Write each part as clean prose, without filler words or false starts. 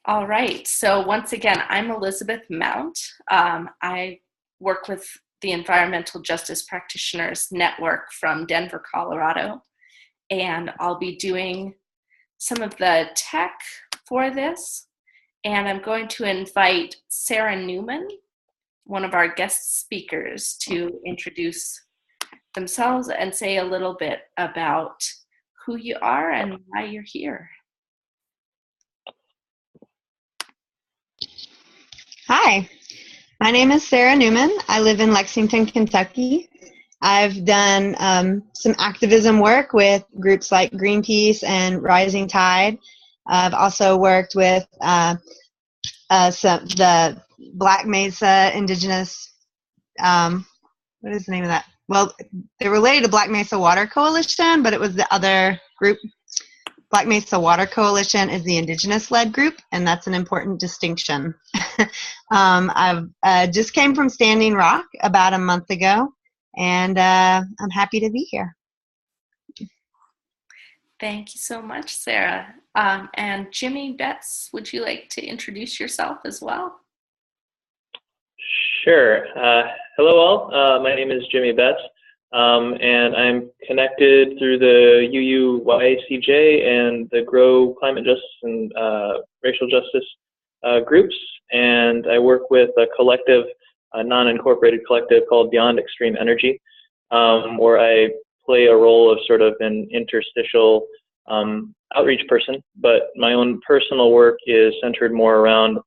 All right. So once again, I'm Elizabeth Mount. I work with the Environmental Justice Practitioners Network from Denver, Colorado, and I'll be doing some of the tech for this. And I'm going to invite Psera Newman, one of our guest speakers, to introduce themselves and say a little bit about who you are and why you're here. Hi, my name is Psera Newman. I live in Lexington, Kentucky. I've done some activism work with groups like Greenpeace and Rising Tide. I've also worked with the Black Mesa Indigenous, what is the name of that? Well, they're related to Black Mesa Water Coalition, but it was the other group. Black Mesa Water Coalition is the Indigenous-led group, and that's an important distinction. I've just came from Standing Rock about a month ago, and I'm happy to be here. Thank you so much, Sarah. And Jimmy Betts, would you like to introduce yourself as well? Sure. Hello all. My name is Jimmy Betts, and I'm connected through the UUYCJ and the GROW Climate Justice and Racial Justice groups, and I work with a collective, a non-incorporated collective called Beyond Extreme Energy, where I play a role of sort of an interstitial outreach person, but my own personal work is centered more around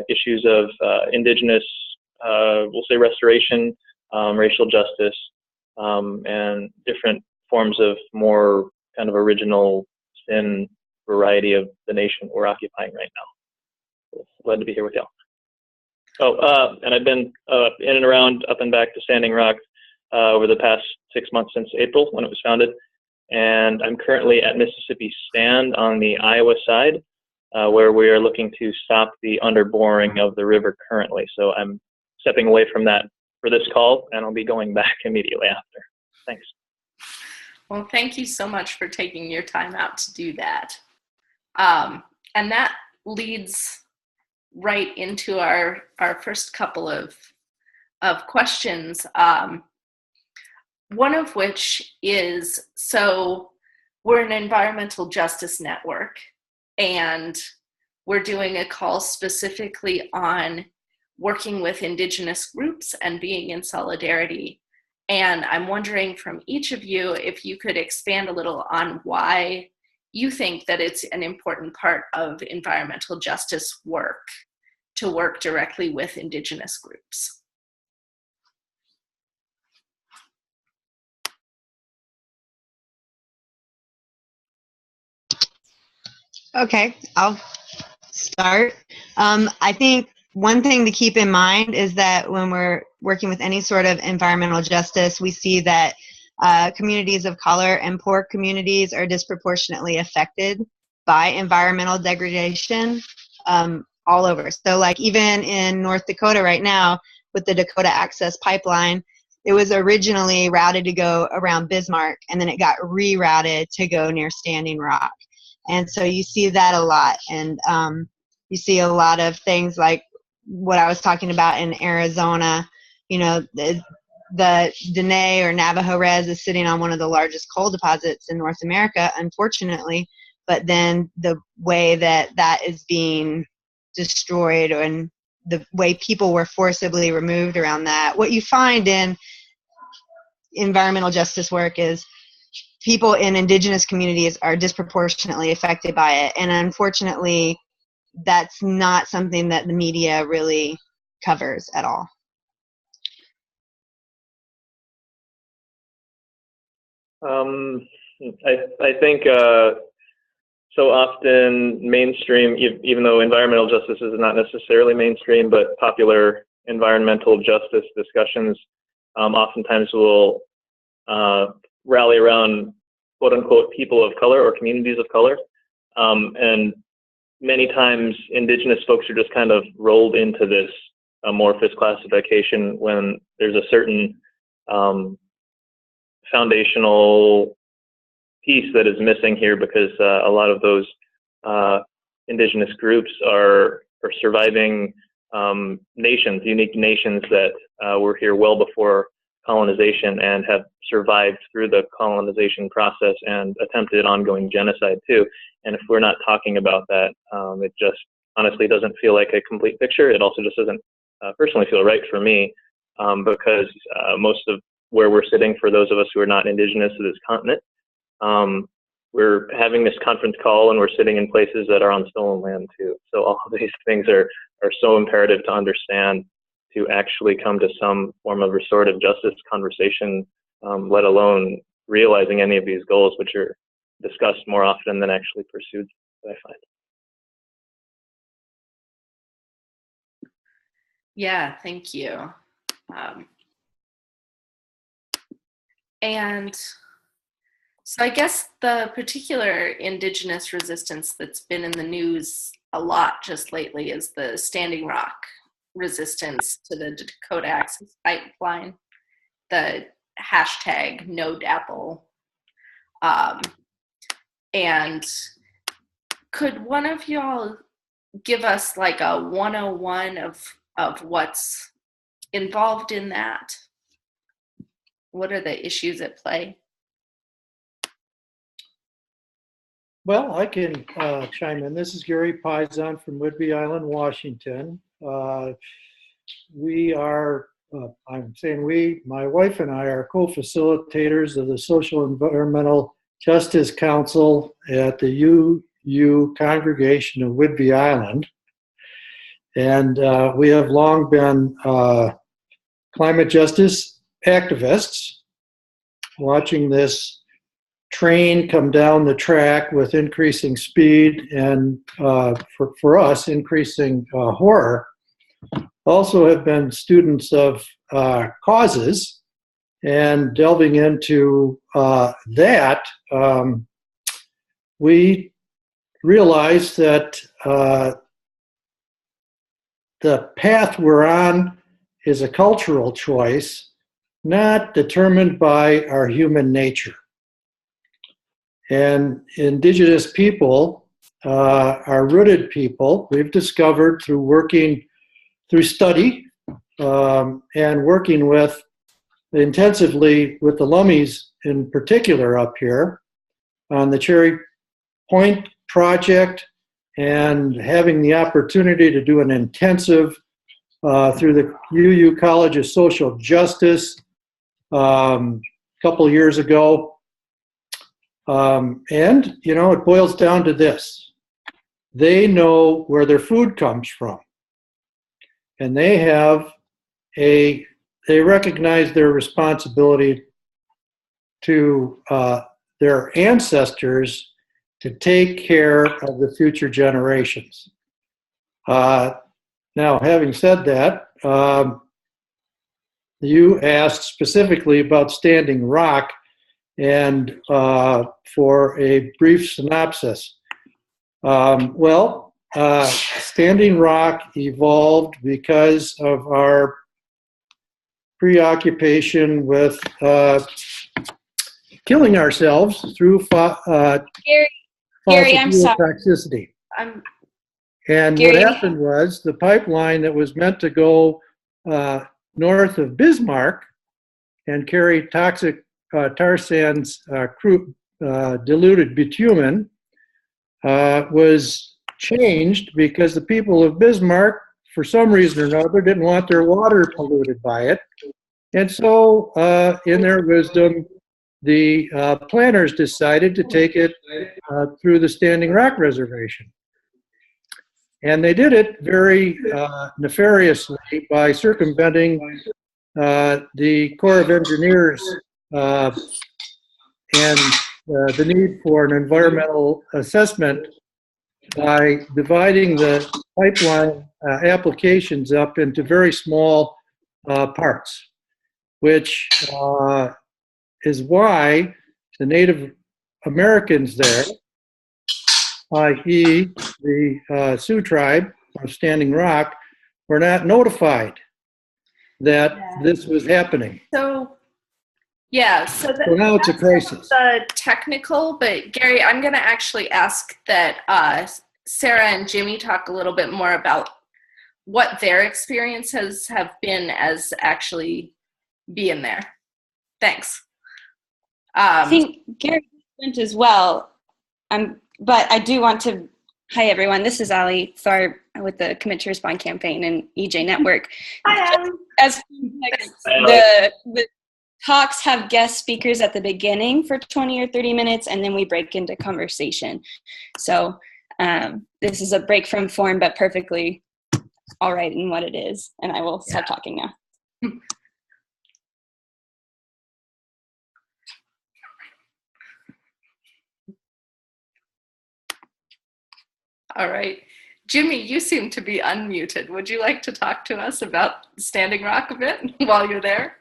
issues of Indigenous, we'll say restoration, racial justice, and different forms of more kind of original sin variety of the nation we're occupying right now. Glad to be here with y'all. Oh, and I've been in and around, up and back to Standing Rock over the past 6 months since April when it was founded. And I'm currently at Mississippi Stand on the Iowa side, where we are looking to stop the underboring of the river currently. So I'm stepping away from that for this call, and I'll be going back immediately after. Thanks. Well, thank you so much for taking your time out to do that. And that leads right into our first couple of questions. One of which is, so we're an environmental justice network, and we're doing a call specifically on working with Indigenous groups and being in solidarity. And I'm wondering from each of you if you could expand a little on why you think that it's an important part of environmental justice work to work directly with Indigenous groups. Okay, I'll start. I think one thing to keep in mind is that when we're working with any sort of environmental justice, we see that communities of color and poor communities are disproportionately affected by environmental degradation all over. So like even in North Dakota right now with the Dakota Access Pipeline, it was originally routed to go around Bismarck, and then it got rerouted to go near Standing Rock. And so you see that a lot, and you see a lot of things like what I was talking about in Arizona. You know, the Dene or Navajo Res is sitting on one of the largest coal deposits in North America, unfortunately, but then the way that that is being destroyed and the way people were forcibly removed around that, what you find in environmental justice work is people in Indigenous communities are disproportionately affected by it. And unfortunately, that's not something that the media really covers at all. I think so often mainstream, even though environmental justice is not necessarily mainstream, but popular environmental justice discussions oftentimes will rally around quote unquote people of color or communities of color. And many times Indigenous folks are just kind of rolled into this amorphous classification when there's a certain foundational piece that is missing here, because a lot of those Indigenous groups are surviving nations, unique nations that were here well before colonization and have survived through the colonization process and attempted ongoing genocide too. And if we're not talking about that, it just honestly doesn't feel like a complete picture. It also just doesn't personally feel right for me, because most of where we're sitting, for those of us who are not Indigenous to this continent, we're having this conference call and we're sitting in places that are on stolen land too. So all of these things are so imperative to understand, to actually come to some form of restorative justice conversation, let alone realizing any of these goals, which are discussed more often than actually pursued, I find. Yeah, thank you. And so I guess the particular Indigenous resistance that's been in the news a lot just lately is the Standing Rock resistance to the Dakota Access Pipeline, the hashtag #NoDapple. And could one of y'all give us like a 101 of what's involved in that? What are the issues at play? Well, I can chime in. This is Gary Pizon from Whidbey Island, Washington. We are, I'm saying we, my wife and I are co-facilitators of the Social Environmental Justice Council at the UU congregation of Whidbey Island. And we have long been climate justice activists, watching this train come down the track with increasing speed and for us increasing horror. Also have been students of causes, and delving into that, we realized that the path we're on is a cultural choice, not determined by our human nature. And Indigenous people are rooted people. We've discovered through working, through study, and working with intensively with the Lummies in particular up here on the Cherry Point project, and having the opportunity to do an intensive through the UU College of Social Justice a couple years ago. And, you know, it boils down to this. They know where their food comes from. And they recognize their responsibility to their ancestors to take care of the future generations. Now, having said that, you asked specifically about Standing Rock, and for a brief synopsis. Standing Rock evolved because of our preoccupation with killing ourselves through fossil fuel toxicity. And what happened was the pipeline that was meant to go north of Bismarck and carry toxic tar sands, diluted bitumen, was changed because the people of Bismarck, for some reason or another, didn't want their water polluted by it. And so, in their wisdom, the planners decided to take it through the Standing Rock Reservation. And they did it very nefariously by circumventing the Corps of Engineers and the need for an environmental assessment by dividing the pipeline applications up into very small parts, which is why the Native Americans there, i.e. the Sioux tribe of Standing Rock, were not notified that this was happening. So now it's a crisis. The technical, but Gary, I'm going to actually ask that Psera and Jimmy talk a little bit more about what their experiences have been as actually being there. Thanks. I think Gary went as well, but I do want to, hi everyone, this is Ali Tharp with the Commit to Respond campaign and EJ Network. Hi, Ali. As the talks have guest speakers at the beginning for 20 or 30 minutes, and then we break into conversation. So this is a break from form, but perfectly all right in what it is. And I will stop talking now. All right. Jimmy, you seem to be unmuted. Would you like to talk to us about Standing Rock a bit while you're there?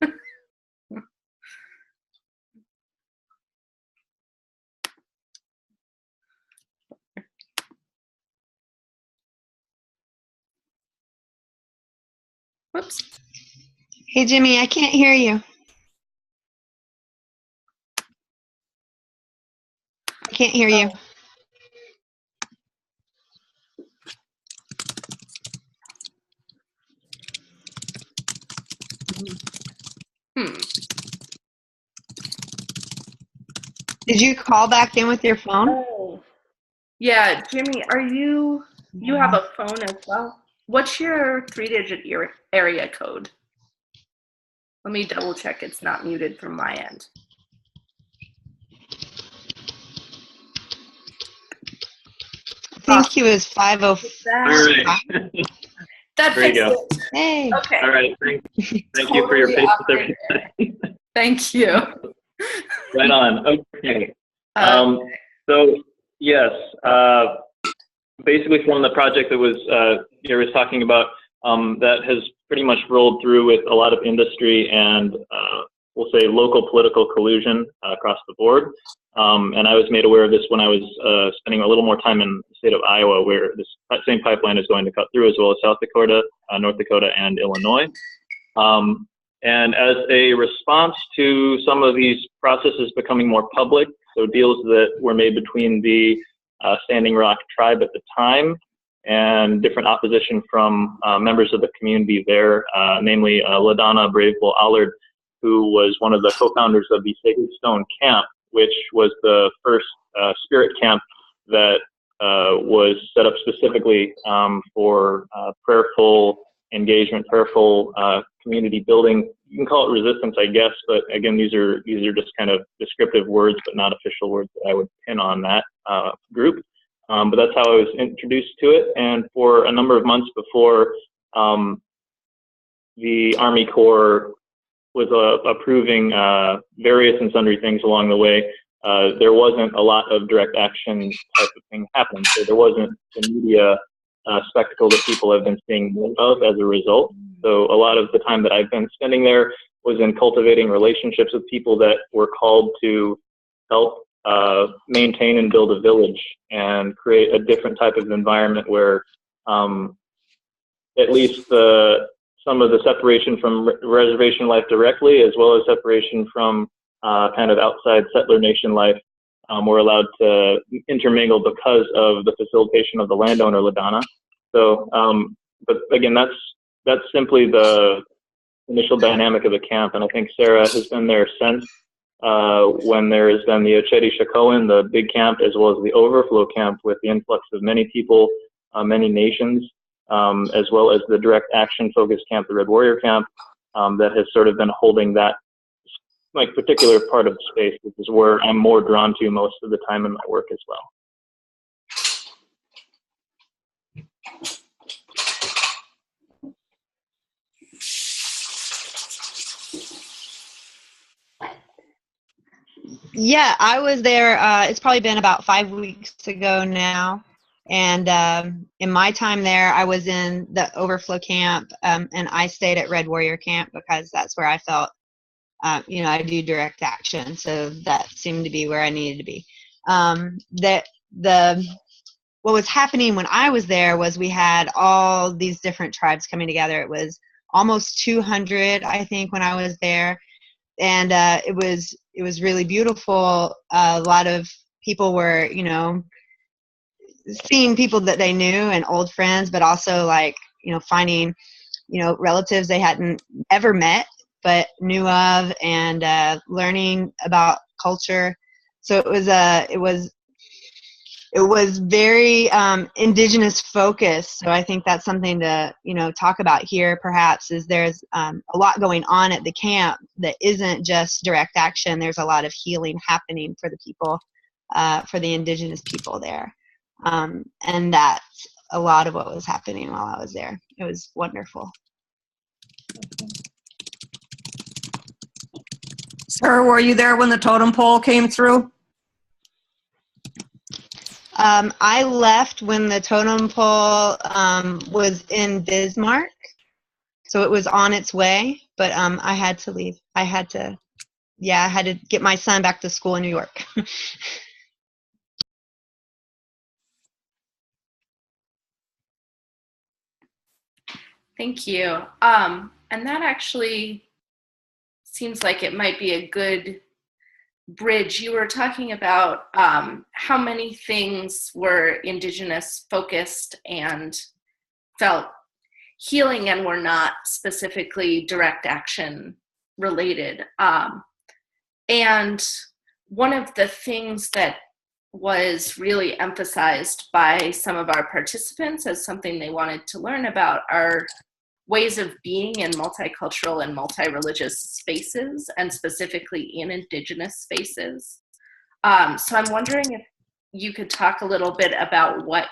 Whoops. Hey, Jimmy, I can't hear you. I can't hear you. Did you call back in with your phone? Oh. Yeah, Jimmy, you have a phone as well? What's your 3-digit area code? Let me double check it's not muted from my end. I think he was 505. That There you go. it. Hey. Okay. All right. Thank you for your patience, everybody. Thank you. Right on. Okay. So yes, basically from the project that was Gary was talking about, that has pretty much rolled through with a lot of industry and we'll say local political collusion across the board. And I was made aware of this when I was spending a little more time in the state of Iowa, where this same pipeline is going to cut through, as well as South Dakota, North Dakota, and Illinois. And as a response to some of these processes becoming more public, so deals that were made between the Standing Rock tribe at the time and different opposition from members of the community there, namely LaDonna Brave Bull Allard, who was one of the co-founders of the Sacred Stone Camp, which was the first spirit camp that was set up specifically for prayerful engagement, prayerful community building. You can call it resistance, I guess, but again, these are just kind of descriptive words, but not official words that I would pin on that group. But that's how I was introduced to it. And for a number of months before the Army Corps was approving various and sundry things along the way, there wasn't a lot of direct action type of thing happening. So there wasn't the media spectacle that people have been seeing more of as a result. So a lot of the time that I've been spending there was in cultivating relationships with people that were called to help maintain and build a village and create a different type of environment where at least some of the separation from reservation life directly, as well as separation from kind of outside settler nation life, were allowed to intermingle because of the facilitation of the landowner, LaDonna. So, but again, that's simply the initial dynamic of the camp, and I think Psera has been there since when there has been the Ochedi Shakoan, the big camp, as well as the overflow camp with the influx of many people, many nations, as well as the direct action focused camp, the Red Warrior camp, that has sort of been holding that like particular part of the space, which is where I'm more drawn to most of the time in my work as well. Yeah, I was there. It's probably been about 5 weeks ago now. And in my time there, I was in the overflow camp, and I stayed at Red Warrior camp because that's where I felt, I do direct action. So that seemed to be where I needed to be. What was happening when I was there was we had all these different tribes coming together. It was almost 200, I think, when I was there. And it was really beautiful. A lot of people were, seeing people that they knew and old friends, but also like, finding, relatives they hadn't ever met but knew of, and learning about culture. So it was very Indigenous focused. So I think that's something to talk about here. Perhaps is there's a lot going on at the camp that isn't just direct action. There's a lot of healing happening for the people, for the Indigenous people there, and that's a lot of what was happening while I was there. It was wonderful. Sir, were you there when the totem pole came through? I left when the totem pole was in Bismarck, so it was on its way, but I had to leave. I had to get my son back to school in New York. Thank you. And that actually seems like it might be a good bridge. You were talking about how many things were Indigenous focused and felt healing and were not specifically direct action related. And one of the things that was really emphasized by some of our participants as something they wanted to learn about are ways of being in multicultural and multi-religious spaces, and specifically in Indigenous spaces. So I'm wondering if you could talk a little bit about what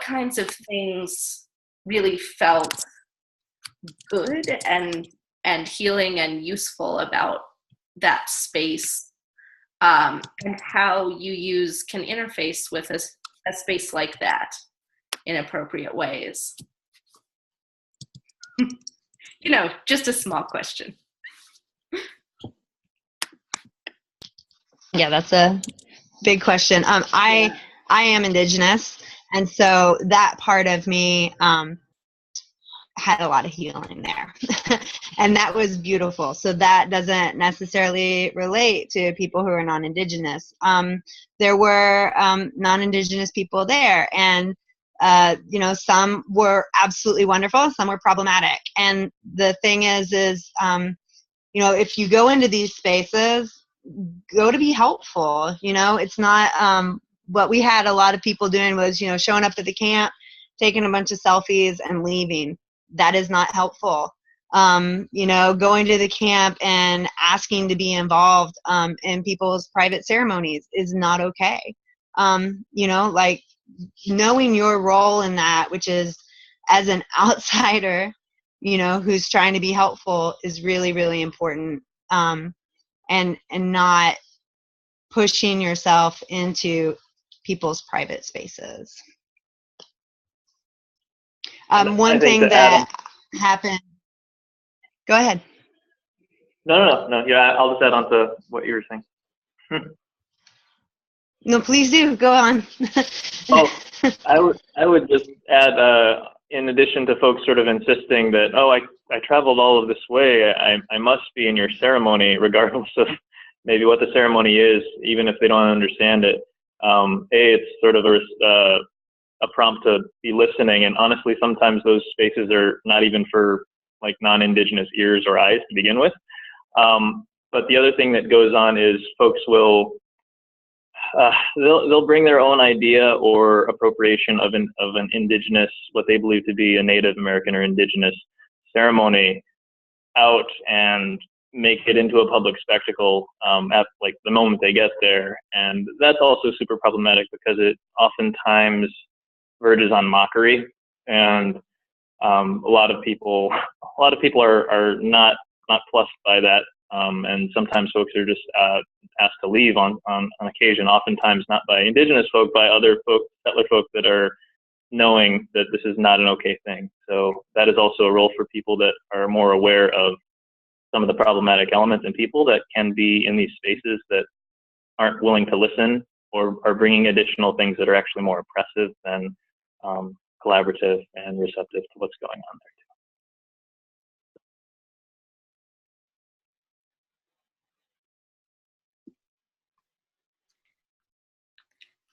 kinds of things really felt good and healing and useful about that space, and how you can interface with a space like that in appropriate ways. Just a small question. Yeah, that's a big question. I am Indigenous, and so that part of me had a lot of healing there. And that was beautiful. So that doesn't necessarily relate to people who are non-Indigenous. There were non-Indigenous people there, and some were absolutely wonderful, some were problematic. And the thing is if you go into these spaces, go to be helpful. It's not what we had a lot of people doing was showing up at the camp, taking a bunch of selfies and leaving. That is not helpful. Going to the camp and asking to be involved in people's private ceremonies is not okay. Like knowing your role in that, which is as an outsider, who's trying to be helpful, is really, really important. And not pushing yourself into people's private spaces. One thing that happened. Go ahead. No. Yeah, I'll just add on to what you were saying. No, please do. Go on. I would just add, in addition to folks sort of insisting that, I traveled all of this way, I must be in your ceremony, regardless of maybe what the ceremony is, even if they don't understand it. It's sort of a prompt to be listening, and honestly, sometimes those spaces are not even for like non-Indigenous ears or eyes to begin with. But the other thing that goes on is folks will they'll bring their own idea or appropriation of an Indigenous, what they believe to be a Native American or Indigenous ceremony, out and make it into a public spectacle at like the moment they get there. And that's also super problematic because it oftentimes verges on mockery, and a lot of people are not plussed by that, and sometimes folks are just asked to leave on occasion, oftentimes not by Indigenous folk, by other folk, settler folk, that are knowing that this is not an okay thing. So that is also a role for people that are more aware of some of the problematic elements in people that can be in these spaces that aren't willing to listen, or are bringing additional things that are actually more oppressive than collaborative and receptive to what's going on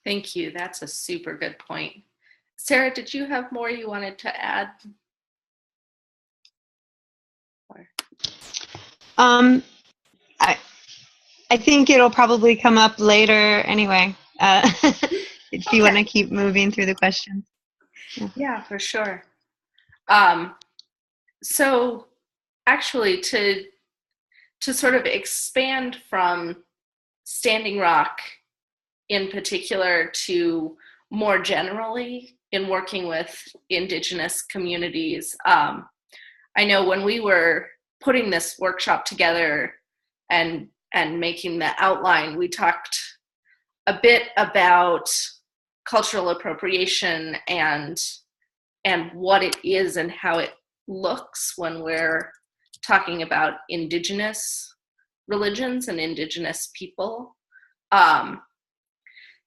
there. Thank you. That's a super good point. Sarah, did you have more you wanted to add? I think it'll probably come up later anyway. If you want to keep moving through the questions. Yeah, for sure. So actually to sort of expand from Standing Rock in particular to more generally in working with Indigenous communities, I know when we were putting this workshop together and making the outline, we talked a bit about cultural appropriation and what it is and how it looks when we're talking about Indigenous religions and Indigenous people.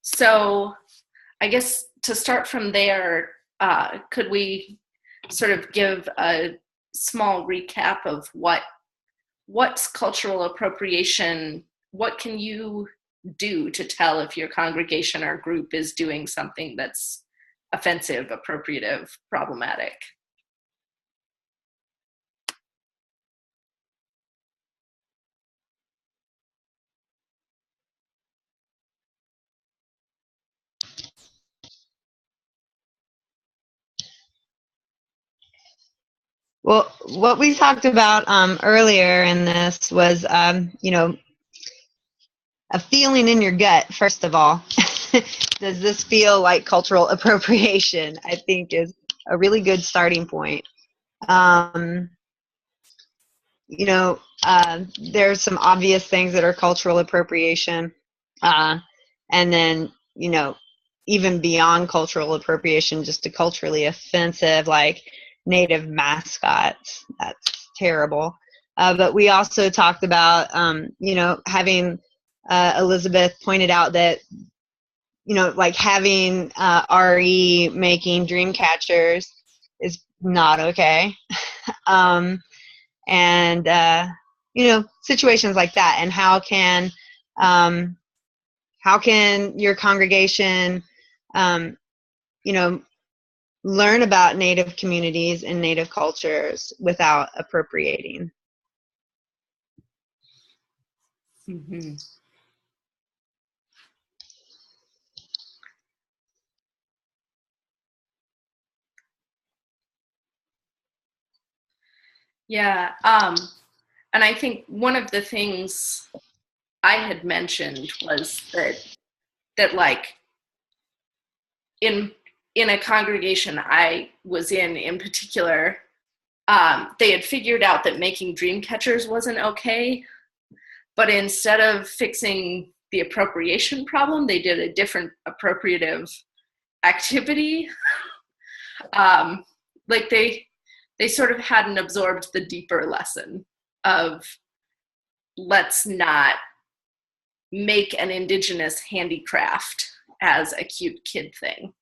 So I guess to start from there, could we sort of give a small recap of what's cultural appropriation? What can you do to tell if your congregation or group is doing something that's offensive, appropriative, problematic? Well, what we talked about earlier in this was, you know, a feeling in your gut, first of all. Does this feel like cultural appropriation? I think is a really good starting point. You know, there's some obvious things that are cultural appropriation. And then, you know, even beyond cultural appropriation, just a culturally offensive, like Native mascots. That's terrible. But we also talked about, you know, having Elizabeth pointed out that, you know, like having RE making dream catchers is not okay. And, you know, situations like that. And how can your congregation, you know, learn about Native communities and Native cultures without appropriating? Mm-hmm. Yeah, and I think one of the things I had mentioned was that like in a congregation I was in particular, they had figured out that making dream catchers wasn't okay, but instead of fixing the appropriation problem, they did a different appropriative activity. Like they sort of hadn't absorbed the deeper lesson of let's not make an Indigenous handicraft as a cute kid thing.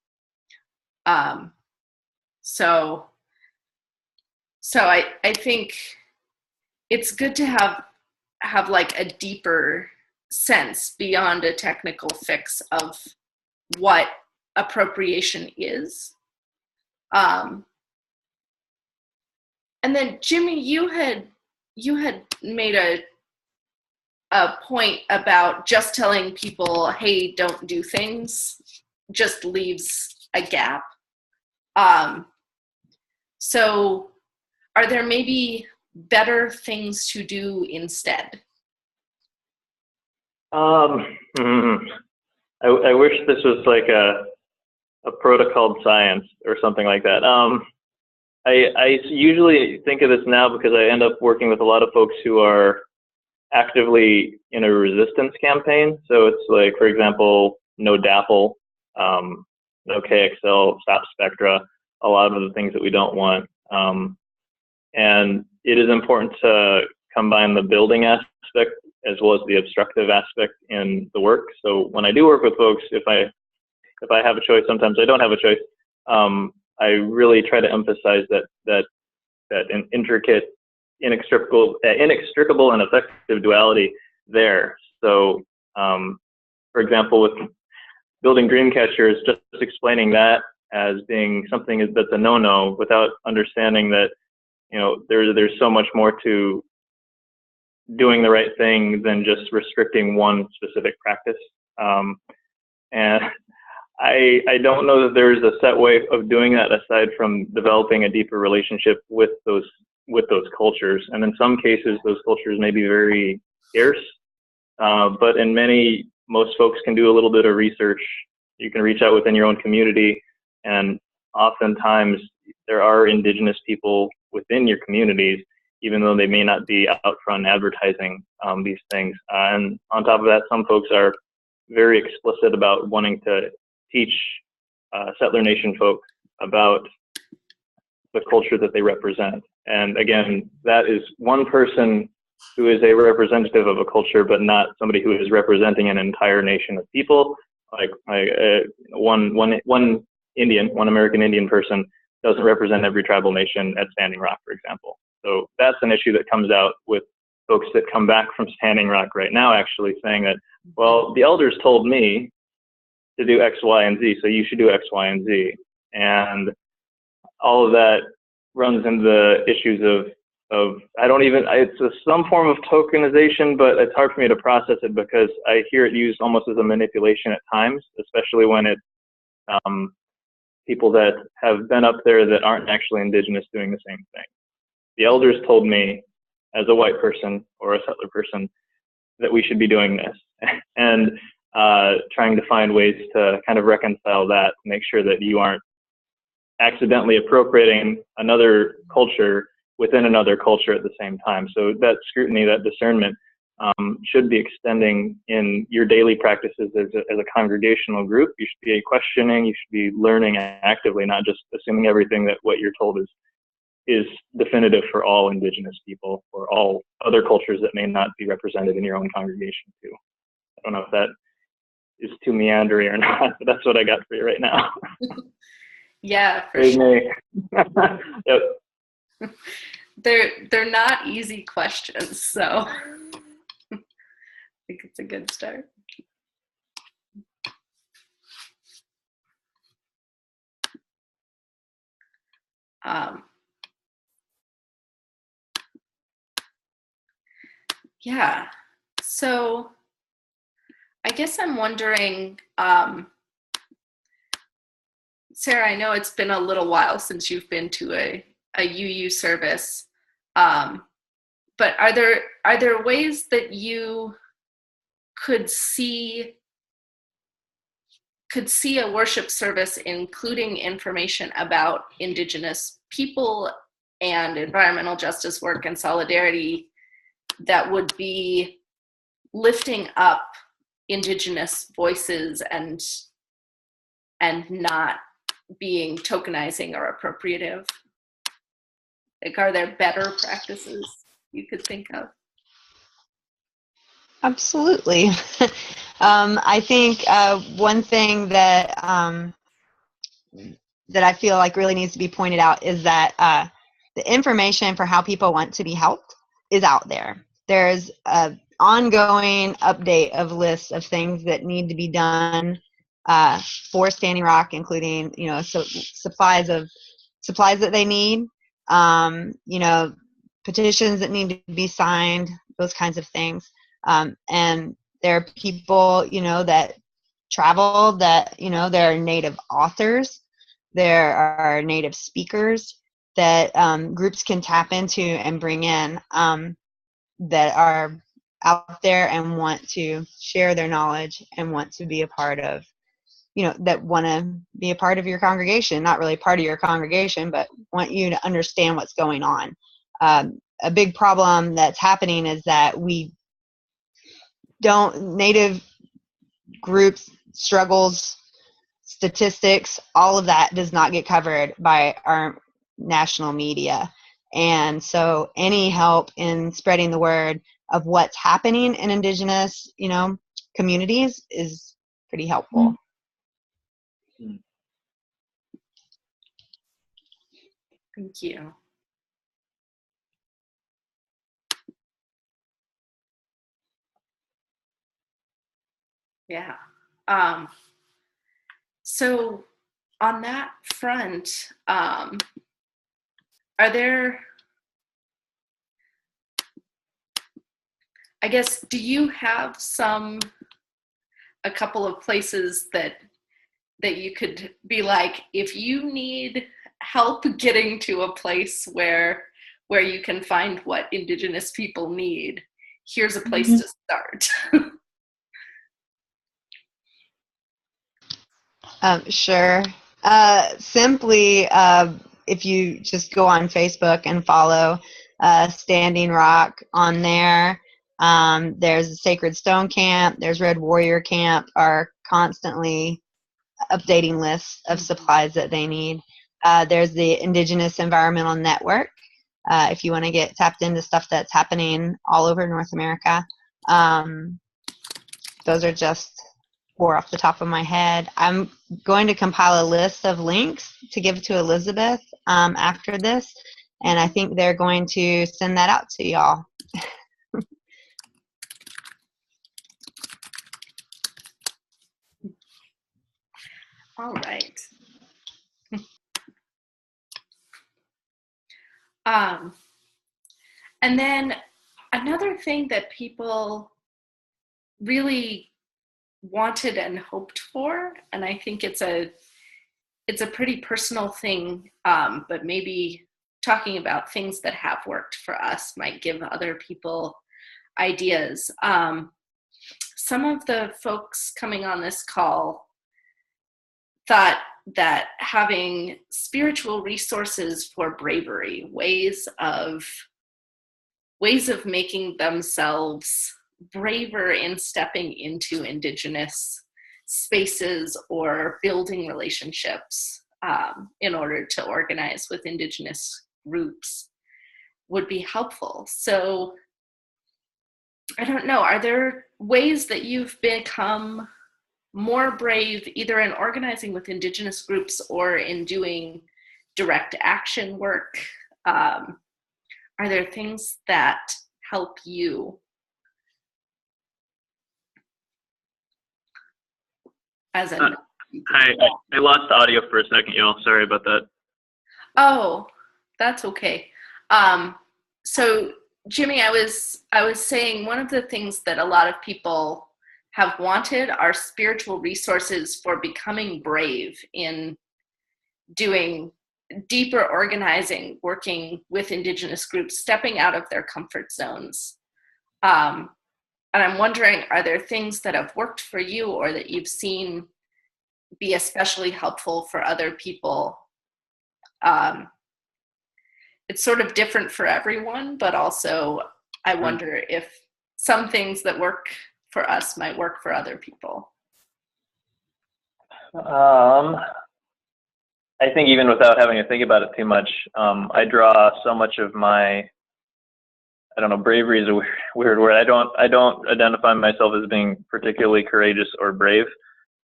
So I think it's good to have like a deeper sense beyond a technical fix of what appropriation is. And then Jimmy, you had made a point about just telling people, hey, don't do things, just leaves a gap. So are there maybe better things to do instead? I wish this was like a protocoled science or something like that. I usually think of this now because I end up working with a lot of folks who are actively in a resistance campaign. So it's like, for example, no DAPL, no KXL, stop Spectra, a lot of the things that we don't want. And it is important to combine the building aspect as well as the obstructive aspect in the work. So when I do work with folks, if I have a choice, sometimes I don't have a choice. I really try to emphasize that an intricate, inextricable and effective duality there. So, for example, with building dream catchers, just explaining that as being something that's a no-no without understanding that, you know, there's so much more to doing the right thing than just restricting one specific practice. And I don't know that there's a set way of doing that aside from developing a deeper relationship with those cultures. And in some cases, those cultures may be very scarce, but in many, most folks can do a little bit of research. You can reach out within your own community, and oftentimes there are Indigenous people within your communities, even though they may not be out front advertising these things. And on top of that, some folks are very explicit about wanting to teach settler nation folk about the culture that they represent. And again, that is one person who is a representative of a culture, but not somebody who is representing an entire nation of people. Like one American Indian person doesn't represent every tribal nation at Standing Rock, for example. So that's an issue that comes out with folks that come back from Standing Rock right now, actually saying that, well, the elders told me to do X, Y, and Z, so you should do X, Y, and Z. And all of that runs into the issues of it's some form of tokenization, but it's hard for me to process it because I hear it used almost as a manipulation at times, especially when it's people that have been up there that aren't actually Indigenous doing the same thing. The elders told me as a white person or a settler person that we should be doing this, and trying to find ways to kind of reconcile that, make sure that you aren't accidentally appropriating another culture within another culture at the same time. So that scrutiny, that discernment should be extending in your daily practices as a congregational group. You should be questioning, you should be learning actively, not just assuming everything that what you're told is definitive for all Indigenous people or all other cultures that may not be represented in your own congregation too. I don't know if that is too meandering or not, but that's what I got for you right now. Yeah, for sure. Yep. They're not easy questions, so I think it's a good start. Yeah, so I guess I'm wondering, Sarah, I know it's been a little while since you've been to a UU service, but are there ways that you could see a worship service including information about Indigenous people and environmental justice work and solidarity that would be lifting up Indigenous voices and not being tokenizing or appropriative? Like, are there better practices you could think of? Absolutely. I think one thing that that I feel like really needs to be pointed out is that the information for how people want to be helped is out there. There's an ongoing update of lists of things that need to be done for Standing Rock, including supplies that they need, petitions that need to be signed, those kinds of things. And there are people, that travel that, there are native authors, there are native speakers that groups can tap into and bring in that are out there and want to share their knowledge and want to be a part of, that want to be a part of your congregation, not really part of your congregation, but want you to understand what's going on. A big problem that's happening is that native groups, struggles, statistics, all of that does not get covered by our national media. And so any help in spreading the word of what's happening in Indigenous, communities is pretty helpful. Thank you. Yeah. So on that front, are there, I guess, do you have a couple of places that you could be like, if you need help getting to a place where you can find what Indigenous people need, here's a place to start? Sure. Simply, if you just go on Facebook and follow Standing Rock on there, there's a Sacred Stone Camp, there's Red Warrior Camp, are constantly updating lists of supplies that they need. There's the Indigenous Environmental Network, if you want to get tapped into stuff that's happening all over North America. Those are just 4 off the top of my head. I'm going to compile a list of links to give to Elizabeth after this, and I think they're going to send that out to y'all. All right. And then another thing that people really wanted and hoped for, and I think it's a pretty personal thing, but maybe talking about things that have worked for us might give other people ideas. Some of the folks coming on this call thought that having spiritual resources for bravery, ways of making themselves braver in stepping into Indigenous spaces or building relationships in order to organize with Indigenous groups would be helpful. So I don't know, are there ways that you've become more brave either in organizing with Indigenous groups or in doing direct action work? Are there things that help you? I lost the audio for a second, y'all. Sorry about that. Oh, that's okay. So Jimmy, I was saying one of the things that a lot of people have wanted are spiritual resources for becoming brave in doing deeper organizing, working with Indigenous groups, stepping out of their comfort zones. And I'm wondering, are there things that have worked for you or that you've seen be especially helpful for other people? It's sort of different for everyone, but also I wonder if some things that work for us might work for other people. I think even without having to think about it too much, I draw so much of my, I don't know, bravery is a weird word. I don't identify myself as being particularly courageous or brave,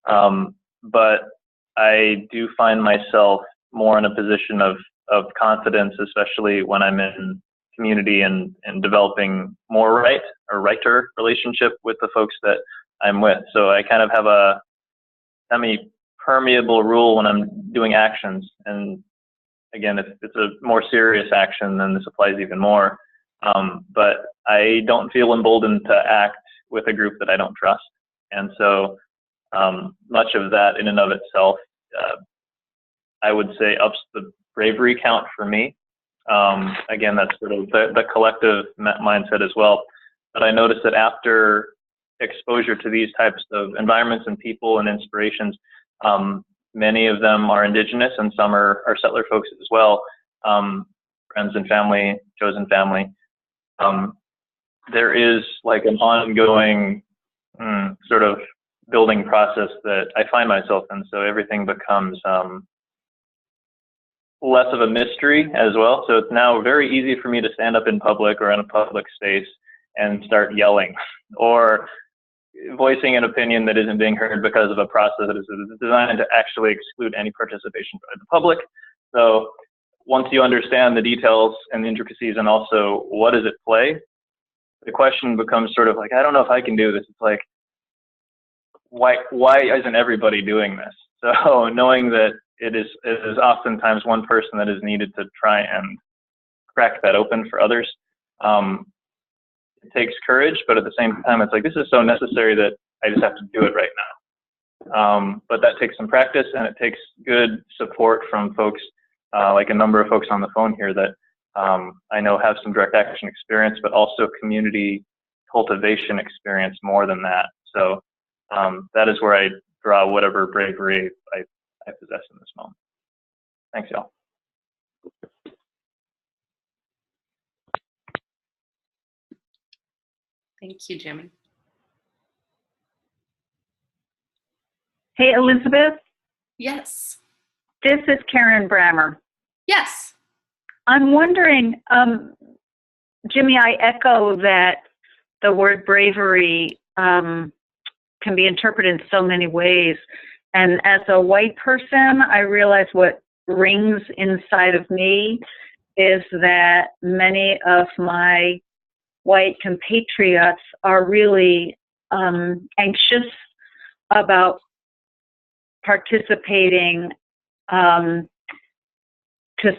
but I do find myself more in a position of confidence, especially when I'm in community and developing more writer relationship with the folks that I'm with. So I kind of have a semi-permeable rule when I'm doing actions. And again, if it's a more serious action, then this applies even more. But I don't feel emboldened to act with a group that I don't trust. And so much of that in and of itself, I would say ups the bravery count for me. Again, that's sort of the collective mindset as well. But I noticed that after exposure to these types of environments and people and inspirations, many of them are Indigenous and some are settler folks as well, friends and family, chosen family. There is like an ongoing sort of building process that I find myself in. So everything becomes less of a mystery as well. So it's now very easy for me to stand up in public or in a public space and start yelling or voicing an opinion that isn't being heard because of a process that is designed to actually exclude any participation by the public. So once you understand the details and the intricacies and also what is at play, the question becomes sort of like, I don't know if I can do this. It's like, why isn't everybody doing this? So knowing that it is oftentimes one person that is needed to try and crack that open for others, it takes courage, but at the same time, it's like, this is so necessary that I just have to do it right now. But that takes some practice, and it takes good support from folks, like a number of folks on the phone here that I know have some direct action experience, but also community cultivation experience more than that. So that is where I draw whatever bravery I possess in this moment. Thanks, y'all. Thank you, Jimmy. Hey, Elizabeth. Yes. This is Karen Brammer. Yes. I'm wondering, Jimmy, I echo that the word bravery can be interpreted in so many ways. And as a white person, I realize what rings inside of me is that many of my white compatriots are really anxious about participating to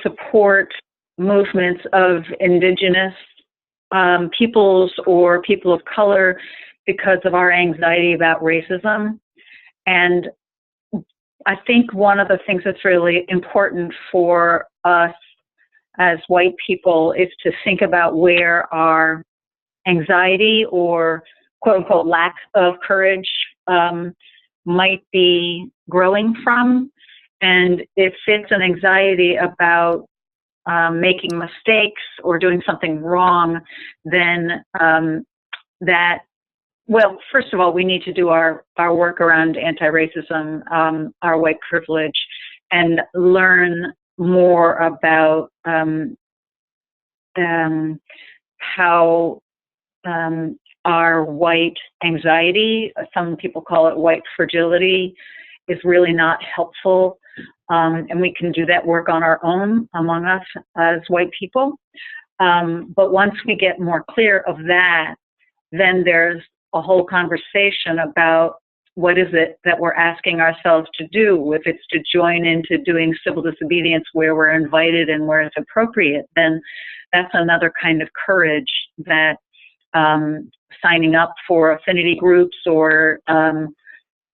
support movements of Indigenous peoples or people of color because of our anxiety about racism. And I think one of the things that's really important for us as white people is to think about where our anxiety or quote unquote lack of courage might be growing from. And if it's an anxiety about making mistakes or doing something wrong, then well, first of all, we need to do our work around anti-racism, our white privilege, and learn more about how our white anxiety, some people call it white fragility, is really not helpful. And we can do that work on our own among us as white people. But once we get more clear of that, then there's a whole conversation about what is it that we're asking ourselves to do. If it's to join into doing civil disobedience where we're invited and where it's appropriate, then that's another kind of courage that signing up for affinity groups or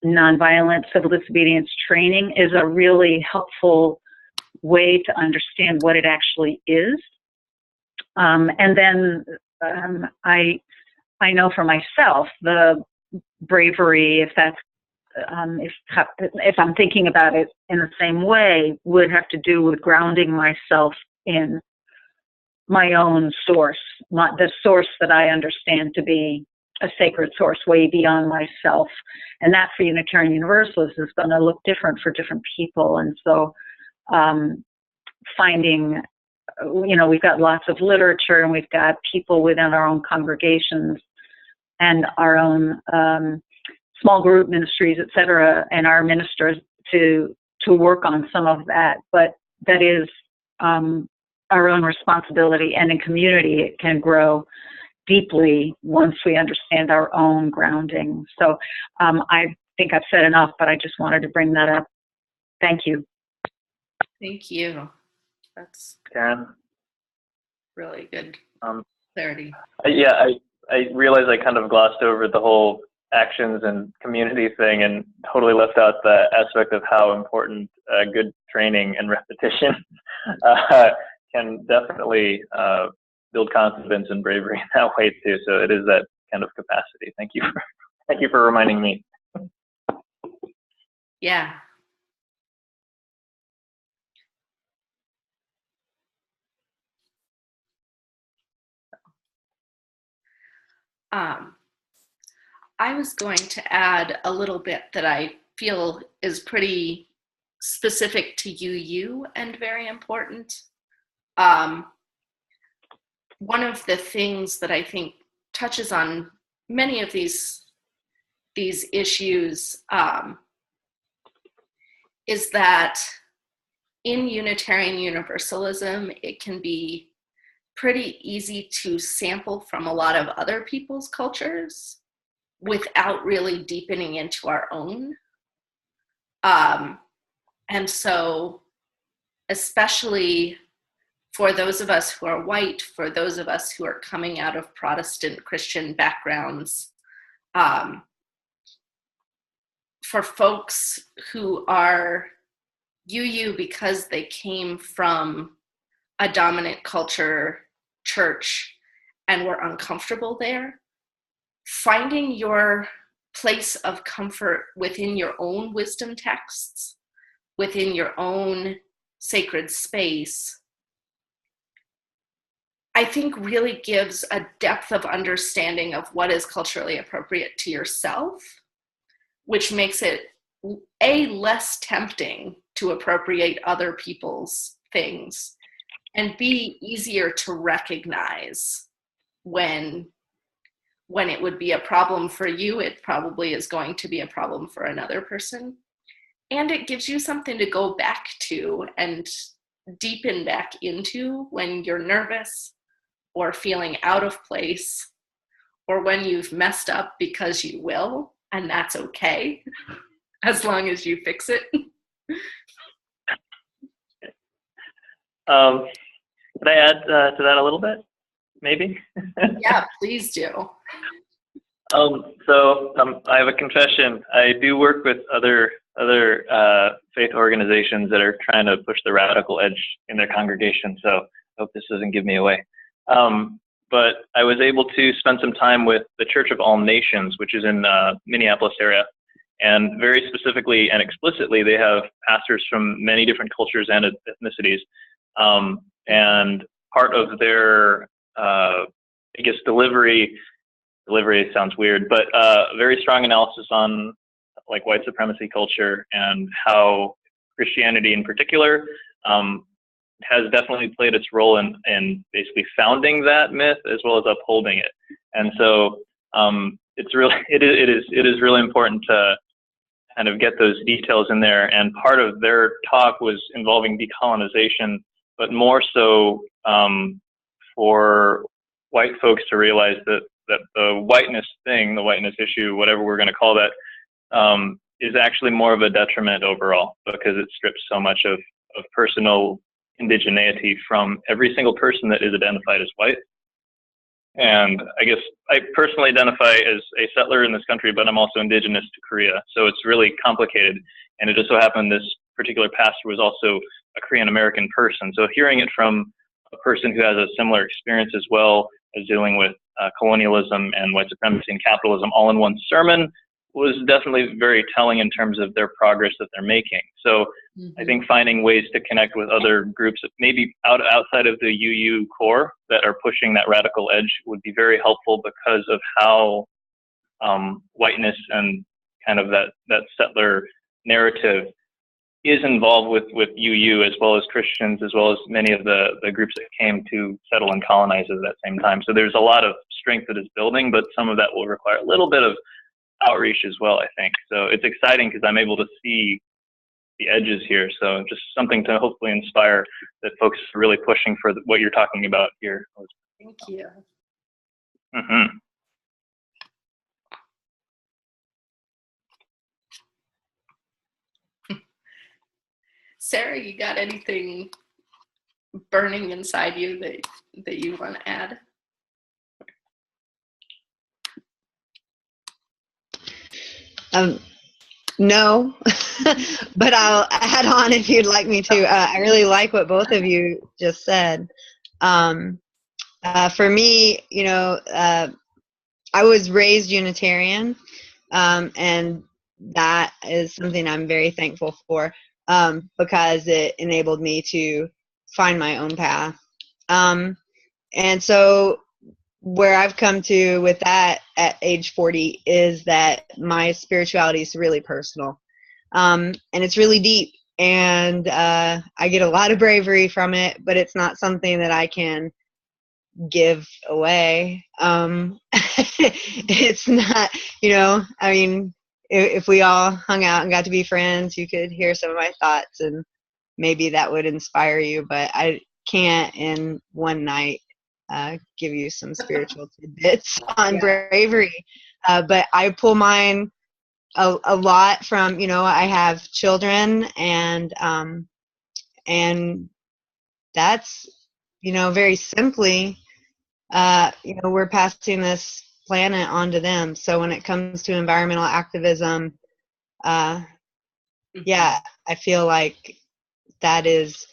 nonviolent civil disobedience training is a really helpful way to understand what it actually is. And then I know for myself, the bravery, if that's, if I'm thinking about it in the same way, would have to do with grounding myself in my own source, the source that I understand to be a sacred source way beyond myself. And that for Unitarian Universalists is going to look different for different people. And so finding, we've got lots of literature and we've got people within our own congregations and our own small group ministries, et cetera, and our ministers to work on some of that. But that is our own responsibility, and in community it can grow deeply once we understand our own grounding. So I think I've said enough, but I just wanted to bring that up. Thank you. Thank you. That's Karen. Really good clarity. Yeah, I realize I kind of glossed over the whole actions and community thing and totally left out the aspect of how important good training and repetition can definitely build confidence and bravery in that way too. So it is that kind of capacity. Thank you for reminding me. Yeah. I was going to add a little bit that I feel is pretty specific to UU and very important. One of the things that I think touches on many of these issues is that in Unitarian Universalism, it can be pretty easy to sample from a lot of other people's cultures without really deepening into our own. And so, especially for those of us who are white, for those of us who are coming out of Protestant Christian backgrounds, for folks who are UU because they came from a dominant culture church and were uncomfortable there, finding your place of comfort within your own wisdom texts, within your own sacred space, I think really gives a depth of understanding of what is culturally appropriate to yourself, which makes it A, less tempting to appropriate other people's things, and B, easier to recognize when it would be a problem for you, it probably is going to be a problem for another person. And it gives you something to go back to and deepen back into when you're nervous or feeling out of place, or when you've messed up, because you will, and that's okay, as long as you fix it. Could I add to that a little bit, maybe? Yeah, please do. I have a confession. I do work with other faith organizations that are trying to push the radical edge in their congregation, so I hope this doesn't give me away. But I was able to spend some time with the Church of All Nations, which is in Minneapolis area. And very specifically and explicitly, they have pastors from many different cultures and ethnicities. And part of their, delivery sounds weird, but very strong analysis on like white supremacy culture and how Christianity in particular has definitely played its role in basically founding that myth as well as upholding it. And so it is really important to kind of get those details in there. And part of their talk was involving decolonization, but more so for white folks to realize that the whiteness thing, the whiteness issue, whatever we're going to call that, is actually more of a detriment overall, because it strips so much of personal indigeneity from every single person that is identified as white. And I guess I personally identify as a settler in this country, but I'm also indigenous to Korea. So it's really complicated. And it just so happened this particular pastor was also a Korean American person. So hearing it from a person who has a similar experience as well as dealing with colonialism and white supremacy and capitalism all in one sermon was definitely very telling in terms of their progress that they're making. So I think finding ways to connect with other groups, maybe outside of the UU core, that are pushing that radical edge would be very helpful, because of how whiteness and kind of that settler narrative is involved with UU, as well as Christians, as well as many of the groups that came to settle and colonize at that same time. So there's a lot of strength that is building, but some of that will require a little bit of outreach as well, I think. So it's exciting because I'm able to see the edges here. So just something to hopefully inspire that folks are really pushing for what you're talking about here. Thank you. Mm-hmm. Sarah, you got anything burning inside you that you want to add? No, but I'll add on if you'd like me to. I really like what both of you just said. For me, I was raised Unitarian, and that is something I'm very thankful for, because it enabled me to find my own path. And so where I've come to with that at age 40 is that my spirituality is really personal, and it's really deep, and I get a lot of bravery from it, but it's not something that I can give away. It's not, I mean, if we all hung out and got to be friends, you could hear some of my thoughts, and maybe that would inspire you, but I can't in one night give you some spiritual tidbits on bravery. But I pull mine a lot from, I have children, and that's, very simply, we're passing this planet onto them. So when it comes to environmental activism, yeah, I feel like that is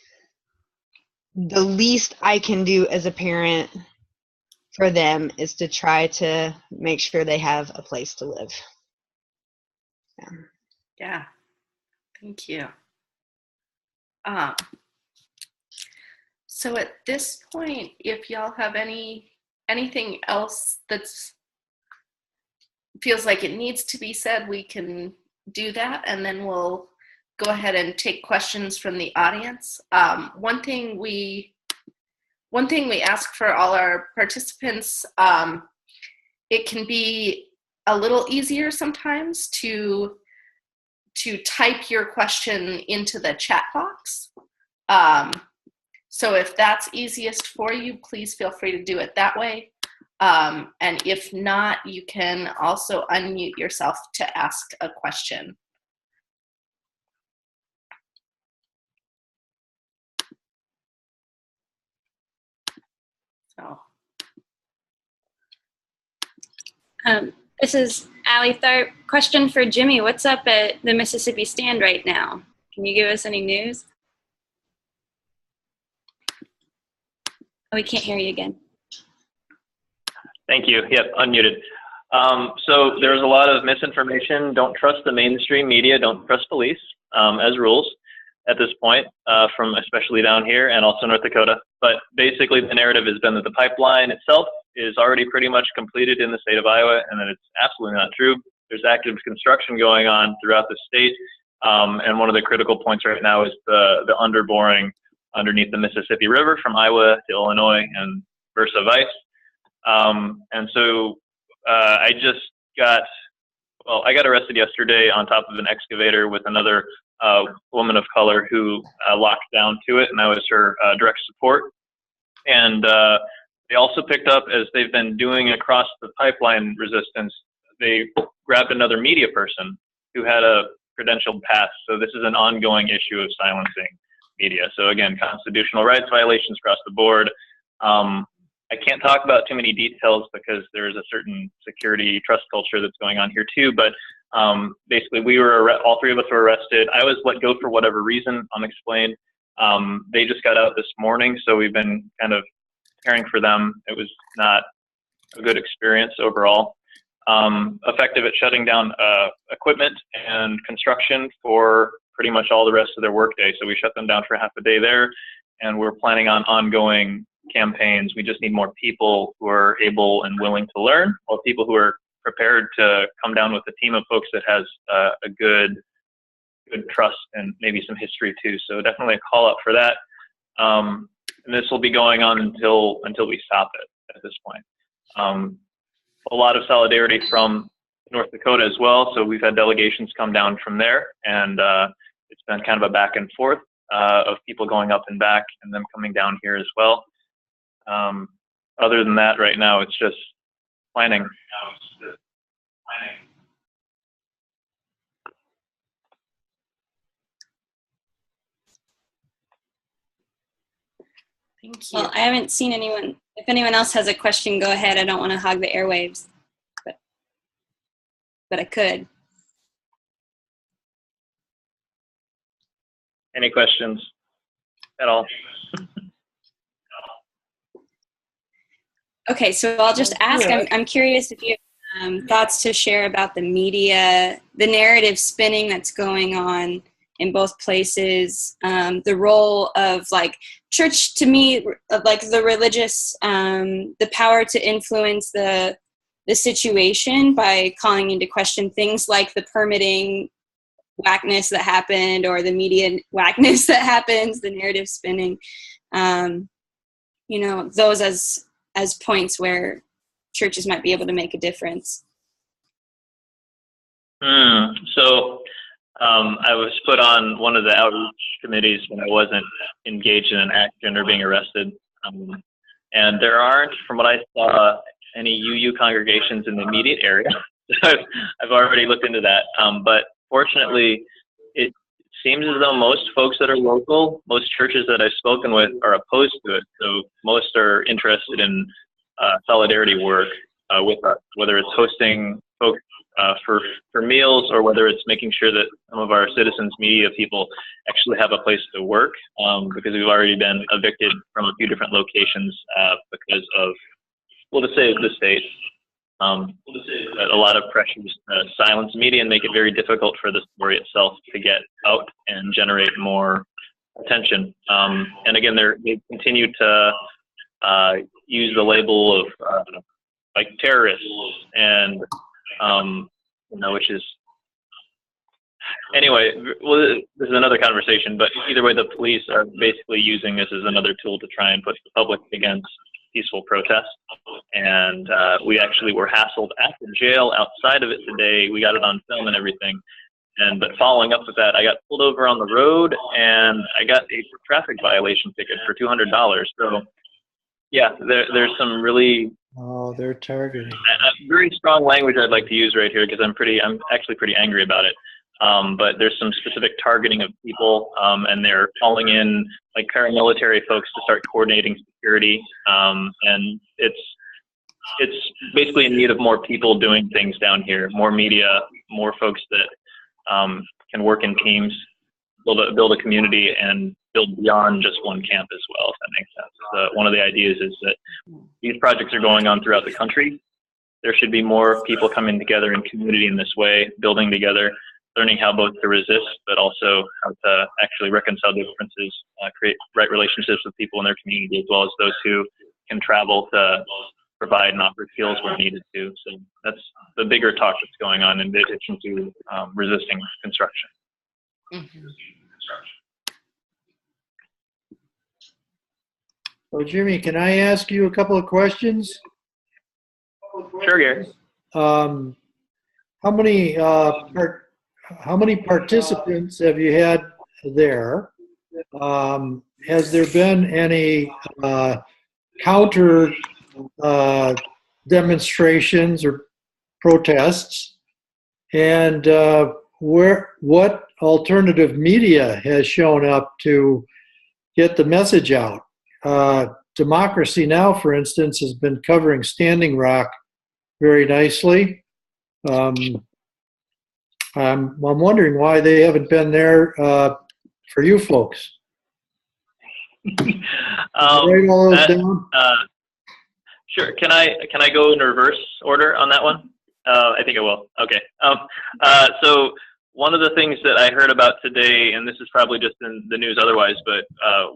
the least I can do as a parent for them, is to try to make sure they have a place to live. Yeah, thank you. So at this point, if y'all have anything else that's feels like it needs to be said, we can do that, and then we'll go ahead and take questions from the audience. One thing we ask for all our participants, it can be a little easier sometimes to type your question into the chat box. So if that's easiest for you, please feel free to do it that way. And if not, you can also unmute yourself to ask a question. So. This is Allie Tharp. Question for Jimmy. What's up at the Mississippi stand right now? Can you give us any news? Oh, we can't hear you again. Thank you. Yep, unmuted. So there's a lot of misinformation. Don't trust the mainstream media. Don't trust police, as rules at this point, from especially down here and also North Dakota. But basically the narrative has been that the pipeline itself is already pretty much completed in the state of Iowa, and that it's absolutely not true. There's active construction going on throughout the state. And one of the critical points right now is the underboring underneath the Mississippi River from Iowa to Illinois and versa vice. And so I got arrested yesterday on top of an excavator with another woman of color who locked down to it, and I was her direct support. And they also picked up, as they've been doing across the pipeline resistance, they grabbed another media person who had a credentialed pass. So this is an ongoing issue of silencing media. So again, constitutional rights violations across the board. I can't talk about too many details because there's a certain security trust culture that's going on here too, but basically all three of us were arrested. I was let go for whatever reason, unexplained. They just got out this morning, so we've been kind of caring for them. It was not a good experience overall. Effective at shutting down equipment and construction for pretty much all the rest of their workday. So we shut them down for half a day there, and we're planning on ongoing campaigns. We just need more people who are able and willing to learn, or people who are prepared to come down with a team of folks that has a good trust and maybe some history too. So definitely a call out for that. And this will be going on until we stop it at this point. A lot of solidarity from North Dakota as well. So we've had delegations come down from there, and it's been kind of a back and forth of people going up and back and them coming down here as well. Other than that, right now, it's just planning. Thank you. Well, I haven't seen anyone. If anyone else has a question, go ahead. I don't want to hog the airwaves, but I could. Any questions at all? Okay, so I'll just ask. I'm curious if you have thoughts to share about the media, the narrative spinning that's going on in both places, the role of like church, to me, like the religious, the power to influence the situation by calling into question things like the permitting whackness that happened, or the media whackness that happens, the narrative spinning, those as points where churches might be able to make a difference. So I was put on one of the outreach committees when I wasn't engaged in an action or being arrested. And there aren't, from what I saw, any UU congregations in the immediate area. I've already looked into that. But fortunately, it seems as though most folks that are local, most churches that I've spoken with are opposed to it. So most are interested in solidarity work with us, whether it's hosting folks for meals or whether it's making sure that some of our citizens media people actually have a place to work, because we've already been evicted from a few different locations because of, well, to say the state. A lot of pressures silence media and make it very difficult for the story itself to get out and generate more attention. And again, they continue to use the label of like terrorists, and which is anyway. Well, this is another conversation. But either way, the police are basically using this as another tool to try and put the public against peaceful protest. And we actually were hassled at the jail outside of it today. We got it on film and everything. But following up with that, I got pulled over on the road and I got a traffic violation ticket for $200. So yeah, there's some really they're targeting very strong language I'd like to use right here, because I'm actually pretty angry about it. But there's some specific targeting of people, and they're calling in like paramilitary folks to start coordinating security. And it's basically in need of more people doing things down here, more media, more folks that can work in teams, build a community, and build beyond just one camp as well, if that makes sense. One of the ideas is that these projects are going on throughout the country. There should be more people coming together in community in this way, building together, learning how both to resist, but also how to actually reconcile differences, create right relationships with people in their community, as well as those who can travel to provide and offer skills where needed to. So that's the bigger talk that's going on in addition to resisting construction. Mm-hmm. Well, Jimmy, can I ask you a couple of questions? Sure, Gary. How many participants have you had there? Has there been any counter demonstrations or protests? And what alternative media has shown up to get the message out? Democracy Now!, for instance, has been covering Standing Rock very nicely. I'm wondering why they haven't been there for you folks. Write all those down? Sure. Can I go in reverse order on that one? I think I will. Okay. So one of the things that I heard about today, and this is probably just in the news otherwise, but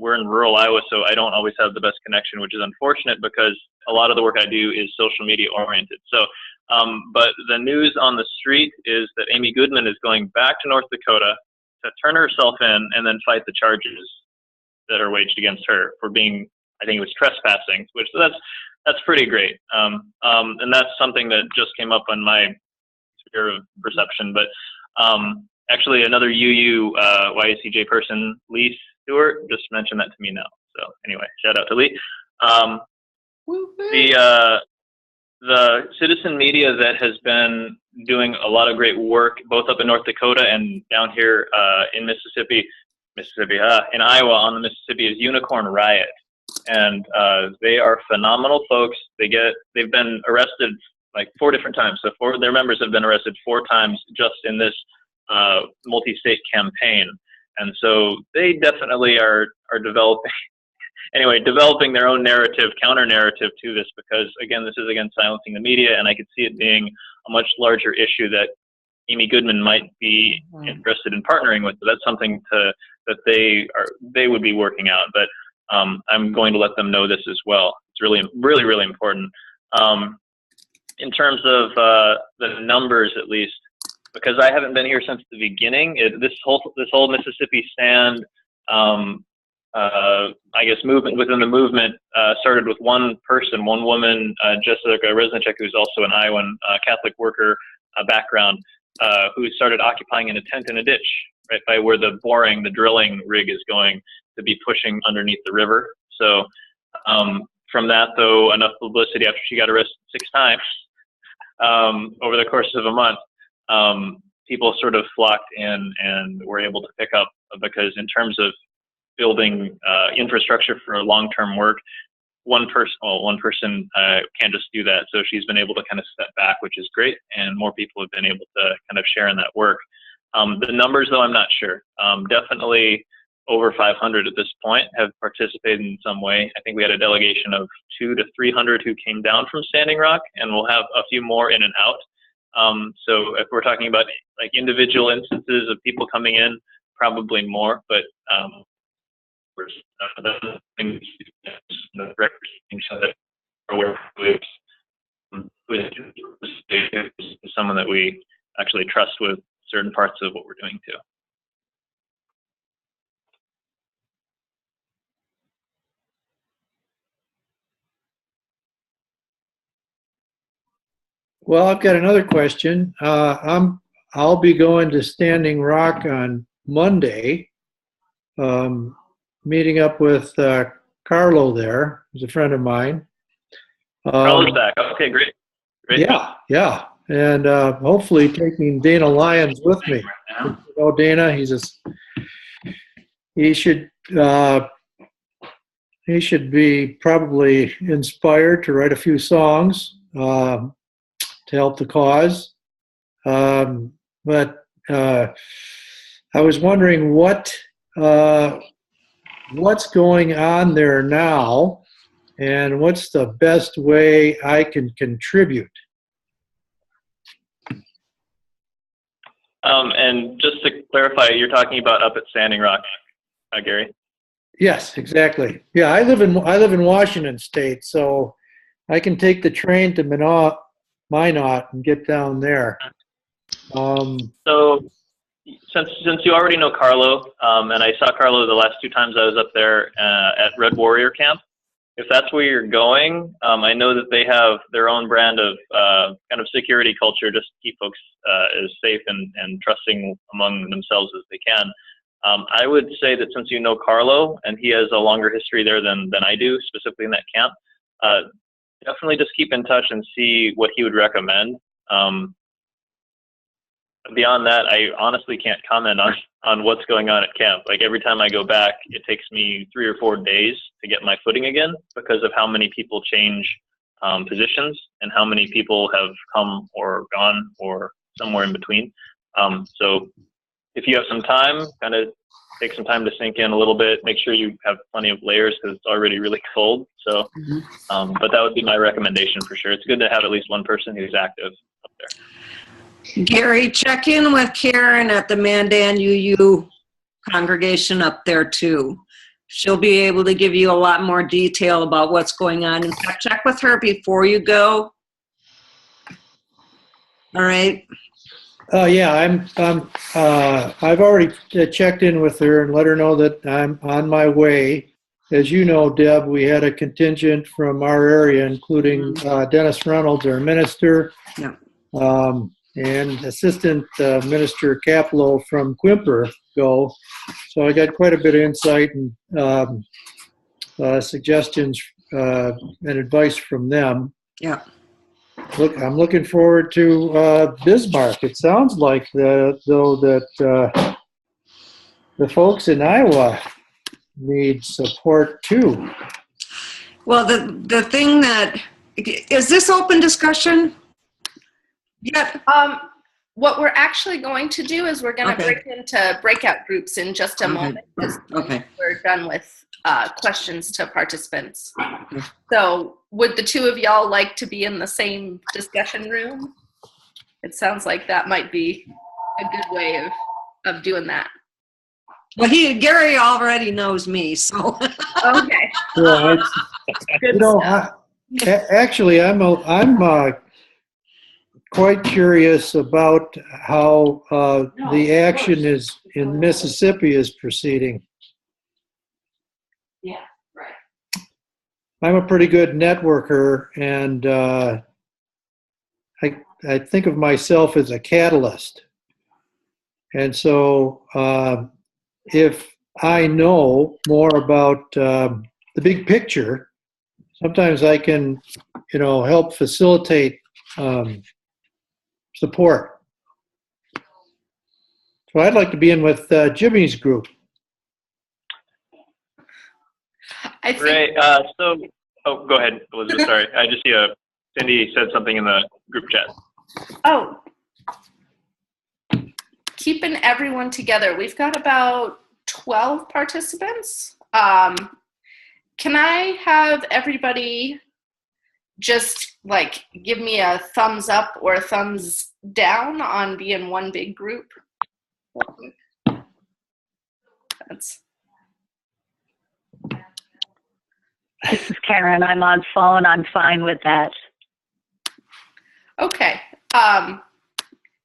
we're in rural Iowa, so I don't always have the best connection, which is unfortunate because a lot of the work I do is social media oriented. So, but the news on the street is that Amy Goodman is going back to North Dakota to turn herself in and then fight the charges that are waged against her for being, I think it was trespassing, which that's pretty great. And that's something that just came up on my sphere of perception. But actually, another YACJ person, Lee Stewart, just mentioned that to me now. So anyway, shout out to Lee. The citizen media that has been doing a lot of great work, both up in North Dakota and down here in in Iowa on the Mississippi, is Unicorn Riot. And they are phenomenal folks. They've been arrested like 4 different times. So their members have been arrested 4 times just in this multi-state campaign. And so they definitely are developing their own narrative, counter-narrative to this, because again, this is again silencing the media, and I could see it being a much larger issue that Amy Goodman might be interested in partnering with. So that's something that they would be working out. But I'm going to let them know this as well. It's really, really, really important. In terms of the numbers, at least, because I haven't been here since the beginning. This whole Mississippi Stand, I guess, movement within the movement started with one person, one woman, Jessica Reznicek, who's also an Iowan Catholic worker background, who started occupying in a tent in a ditch right by where the drilling rig is going to be pushing underneath the river. So from that, though, enough publicity after she got arrested 6 times, over the course of a month, people sort of flocked in and were able to pick up, because in terms of building infrastructure for long-term work, one person can't just do that. So she's been able to kind of step back, which is great, and more people have been able to kind of share in that work. The numbers, though, I'm not sure. Definitely over 500 at this point have participated in some way. I think we had a delegation of 200 to 300 who came down from Standing Rock, and we'll have a few more in and out. So if we're talking about like individual instances of people coming in, probably more, but the things the records so that are aware is someone that we actually trust with certain parts of what we're doing too. Well, I've got another question. I'll be going to Standing Rock on Monday, meeting up with Carlo there, who's a friend of mine. Carlo's back. Okay, great. Yeah. And hopefully taking Dana Lyons with me. You know Dana, he should be probably inspired to write a few songs to help the cause. But I was wondering what's going on there now, and what's the best way I can contribute. And just to clarify, you're talking about up at Standing Rock, Gary? Yes, exactly. Yeah, I live in Washington State, so I can take the train to Minot and get down there. So since you already know Carlo, and I saw Carlo the last 2 times I was up there at Red Warrior Camp, if that's where you're going, I know that they have their own brand of kind of security culture just to keep folks as safe and trusting among themselves as they can. I would say that since you know Carlo, and he has a longer history there than I do, specifically in that camp, definitely just keep in touch and see what he would recommend. Beyond that, I honestly can't comment on what's going on at camp. Like every time I go back, it takes me 3 or 4 days to get my footing again because of how many people change positions and how many people have come or gone or somewhere in between. So if you have some time, kind of take some time to sink in a little bit. Make sure you have plenty of layers because it's already really cold. So, but that would be my recommendation for sure. It's good to have at least one person who's active up there. Gary, check in with Karen at the Mandan UU congregation up there too. She'll be able to give you a lot more detail about what's going on. In fact, check with her before you go. All right. Yeah, I've already checked in with her and let her know that I'm on my way. As you know, Deb, we had a contingent from our area, including Dennis Reynolds, our minister, and Assistant Minister Capello from Quimper go. So I got quite a bit of insight and suggestions and advice from them. Yeah. Look, I'm looking forward to Bismarck. It sounds like the folks in Iowa need support too. Well, the thing that is this open discussion? Yeah. What we're actually going to do is we're going to break into breakout groups in just a moment. We're done with questions to participants. So would the two of y'all like to be in the same discussion room? It sounds like that might be a good way of doing that. Well, Gary already knows me, so. Okay. Well, actually, I'm quite curious about how the action is in Mississippi is proceeding. Yeah, right. I'm a pretty good networker, and I think of myself as a catalyst. And so if I know more about the big picture, sometimes I can, help facilitate support. So I'd like to be in with Jimmy's group. I think, Great. So, oh, go ahead, Elizabeth. Sorry, I just see Cindy said something in the group chat. oh, keeping everyone together. We've got about 12 participants. Can I have everybody just like give me a thumbs up or a thumbs down on being one big group? That's This is Karen. I'm on phone. I'm fine with that. okay.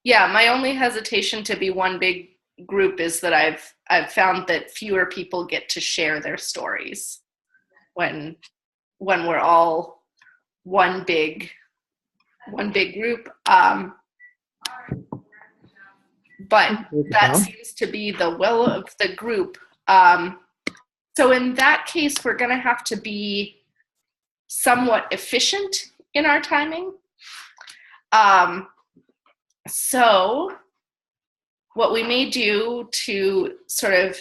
Yeah, my only hesitation to be one big group is that I've found that fewer people get to share their stories when we're all one big group. But that seems to be the will of the group. So in that case, we're going to have to be somewhat efficient in our timing. So what we may do to sort of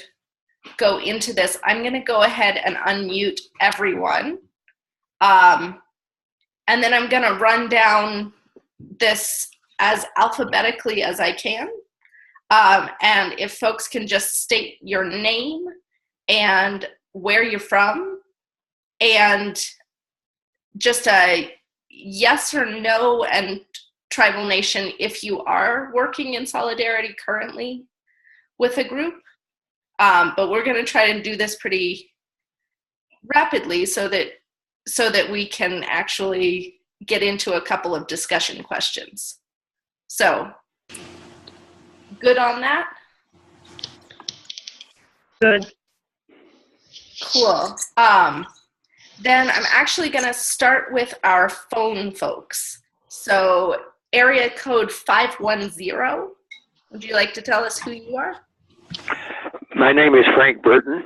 go into this, I'm going to go ahead and unmute everyone. And then I'm going to run down this as alphabetically as I can. And if folks can just state your name and where you're from, and just a yes or no and tribal nation if you are working in solidarity currently with a group. But we're going to try and do this pretty rapidly so that we can actually get into a couple of discussion questions. So, good on that? Good. Cool. Then I'm actually going to start with our phone folks. So, area code 510. Would you like to tell us who you are? My name is Frank Burton.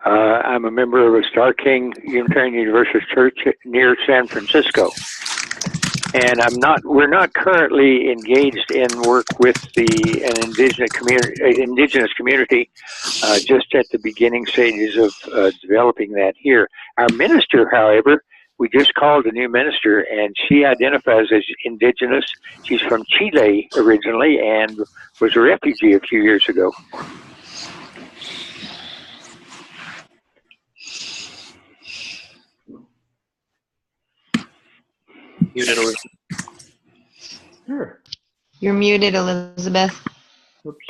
I'm a member of a Star King Unitarian Universalist Church near San Francisco. And we're not currently engaged in work with an indigenous community, just at the beginning stages of developing that here. Our minister, however, we just called a new minister, and she identifies as indigenous. She's from Chile originally and was a refugee a few years ago. Muted, Elizabeth. Sure. You're muted, Elizabeth. Oops.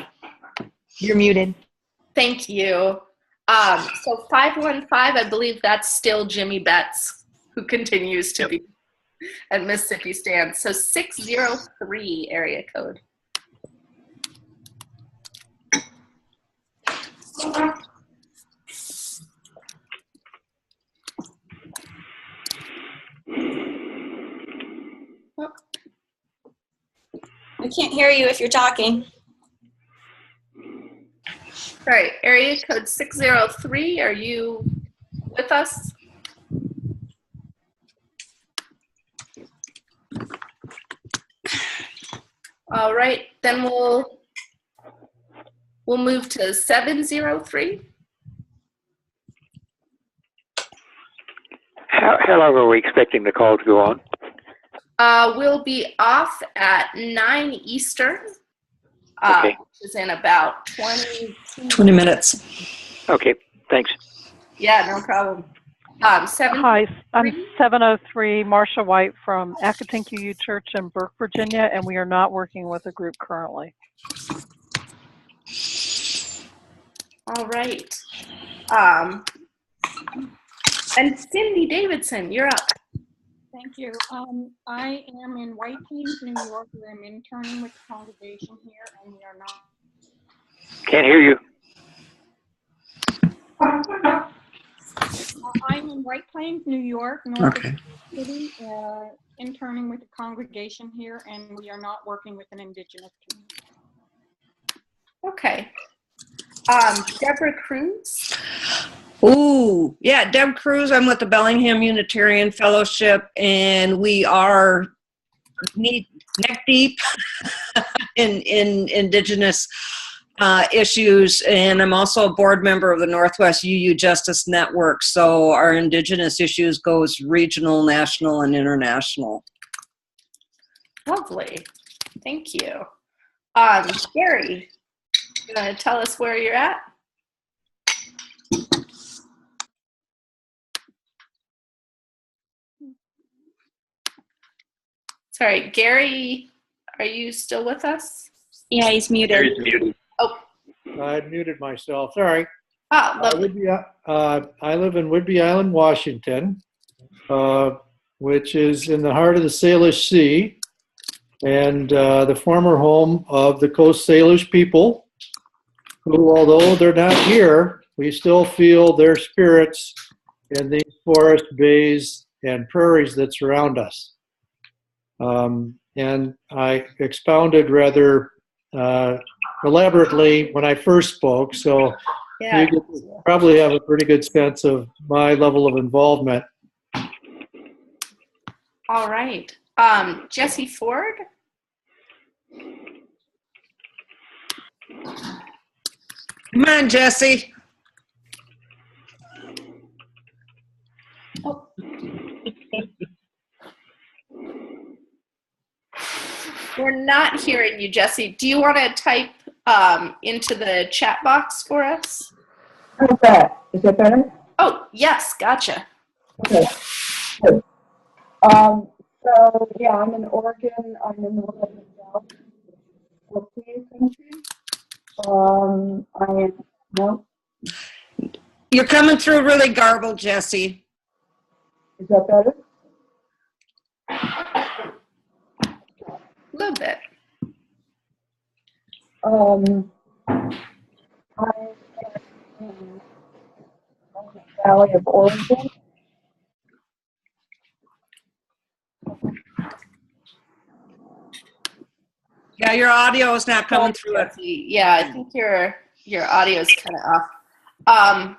You're muted. Thank you. So 515, I believe that's still Jimmy Betts, who continues to be at Mississippi Stand. So 603 area code. I can't hear you if you're talking. All right, area code 603, are you with us? All right, then we'll move to 703. How long are we expecting the call to go on? We'll be off at 9 Eastern, Okay. which is in about 20 minutes. Okay, thanks. Yeah, no problem. Hi, I'm 703 Marsha White from Accotink UU Church in Burke, Virginia, and we are not working with a group currently. All right. And Cindy Davidson, you're up. Thank you. I am in White Plains, New York, where I'm interning with the congregation here, and we are not. Can't hear you. I'm in White Plains, New York, north of the city, interning with the congregation here, and we are not working with an indigenous community. Okay. Deborah Cruz. Ooh, yeah, Deb Cruz. I'm with the Bellingham Unitarian Fellowship, and we are neck deep in Indigenous issues, and I'm also a board member of the Northwest UU Justice Network, so our Indigenous issues goes regional, national, and international. Lovely. Thank you. Gary, you want to tell us where you're at? Sorry, Gary, are you still with us? Yeah, he's muted. Gary's muted. Oh. I muted myself. Sorry. Oh, lovely. I live in Whidbey Island, Washington, which is in the heart of the Salish Sea, and the former home of the Coast Salish people, who, although they're not here, we still feel their spirits in these forests, bays, and prairies that surround us. And I expounded rather elaborately when I first spoke, so yeah, you probably have a pretty good sense of my level of involvement. All right. Jesse Ford? Come on, Jesse. Oh. We're not hearing you, Jesse. Do you want to type into the chat box for us? How's that? Is that better? Oh, yes, gotcha. Okay, good. So, yeah, I'm in Oregon. I'm in the South country. I am, no? You're coming through really garbled, Jesse. Is that better? A little bit. I am in the Valley of Oregon. Yeah, your audio is not coming through it. Yeah, I think your audio is kind of off.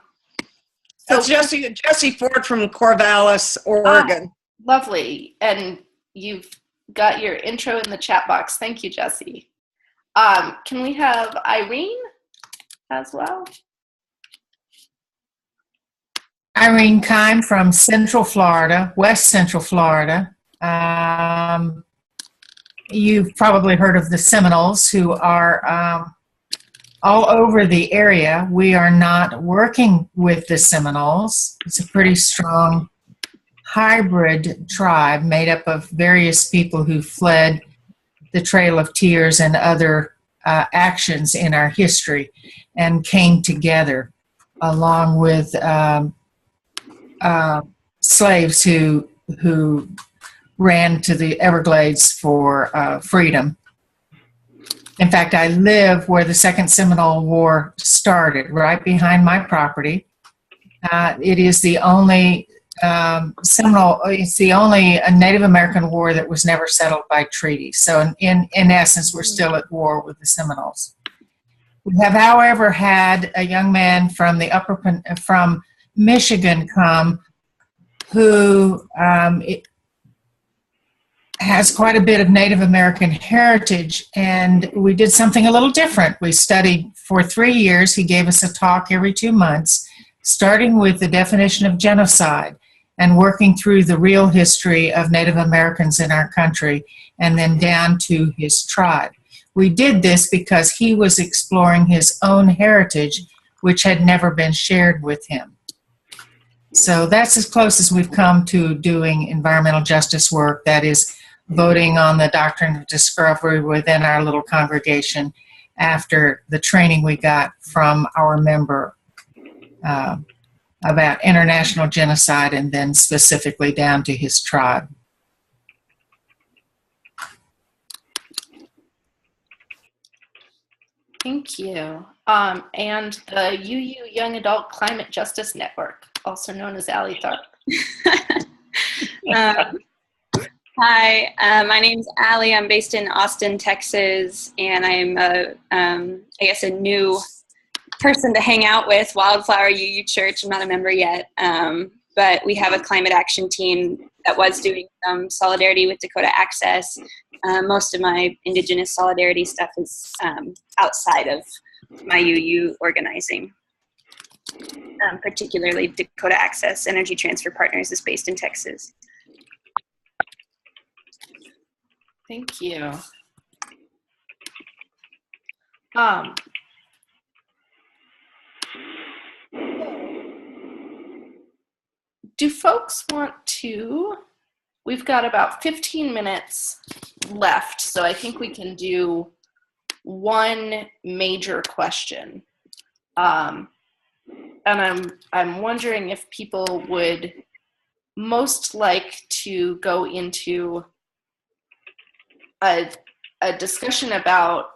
That's Jesse Ford from Corvallis, Oregon. Lovely. And you've got your intro in the chat box. Thank you, Jesse. Can we have Irene as well? Irene Kime from Central Florida, West Central Florida. You've probably heard of the Seminoles, who are all over the area. We are not working with the Seminoles. It's a pretty strong hybrid tribe made up of various people who fled the Trail of Tears and other actions in our history and came together along with slaves who ran to the Everglades for freedom. In fact, I live where the Second Seminole War started, right behind my property. It is the only it's the only Native American war that was never settled by treaty. So in essence, we're still at war with the Seminoles. We have, however, had a young man from from Michigan come who has quite a bit of Native American heritage, and we did something a little different. We studied for 3 years. He gave us a talk every 2 months, starting with the definition of genocide and working through the real history of Native Americans in our country, and then down to his tribe. We did this because he was exploring his own heritage, which had never been shared with him. So that's as close as we've come to doing environmental justice work, that is voting on the doctrine of discovery within our little congregation after the training we got from our member about international genocide, and then specifically down to his tribe. Thank you. And the UU Young Adult Climate Justice Network, also known as Allie Tharp. Hi, my name's Allie. I'm based in Austin, Texas, and I'm I guess a new person to hang out with, Wildflower UU Church. I'm not a member yet, but we have a climate action team that was doing some solidarity with Dakota Access. Most of my Indigenous solidarity stuff is outside of my UU organizing. Particularly Dakota Access Energy Transfer Partners is based in Texas. Thank you. Do folks want to, we've got about 15 minutes left, so I think we can do one major question. And I'm wondering if people would most like to go into a discussion about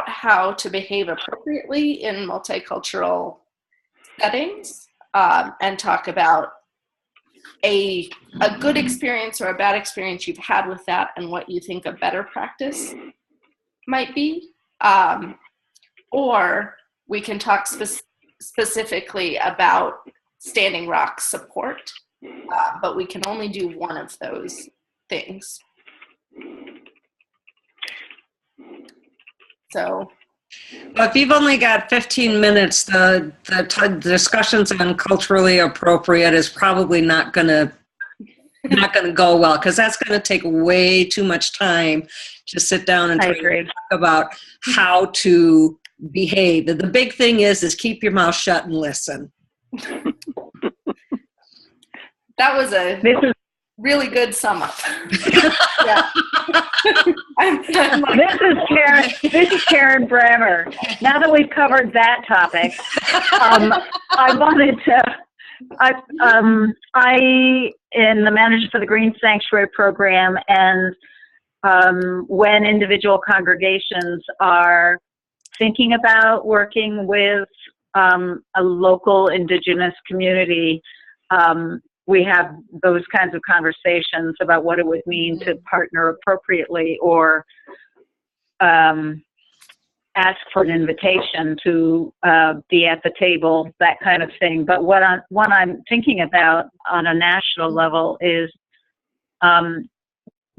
how to behave appropriately in multicultural settings, and talk about a good experience or a bad experience you've had with that and what you think a better practice might be. Or we can talk specifically about Standing Rock support, but we can only do one of those things. So, well, if you've only got 15 minutes, the discussions on culturally appropriate is probably not going to go well, because that's going to take way too much time to sit down and try to talk about how to behave. The big thing is keep your mouth shut and listen. That was a really good sum up. Yeah. This is Karen Brammer. Now that we've covered that topic, I wanted to. I am the manager for the Green Sanctuary Program, and when individual congregations are thinking about working with a local Indigenous community, we have those kinds of conversations about what it would mean to partner appropriately, or ask for an invitation to be at the table, that kind of thing. But what I'm thinking about on a national level is that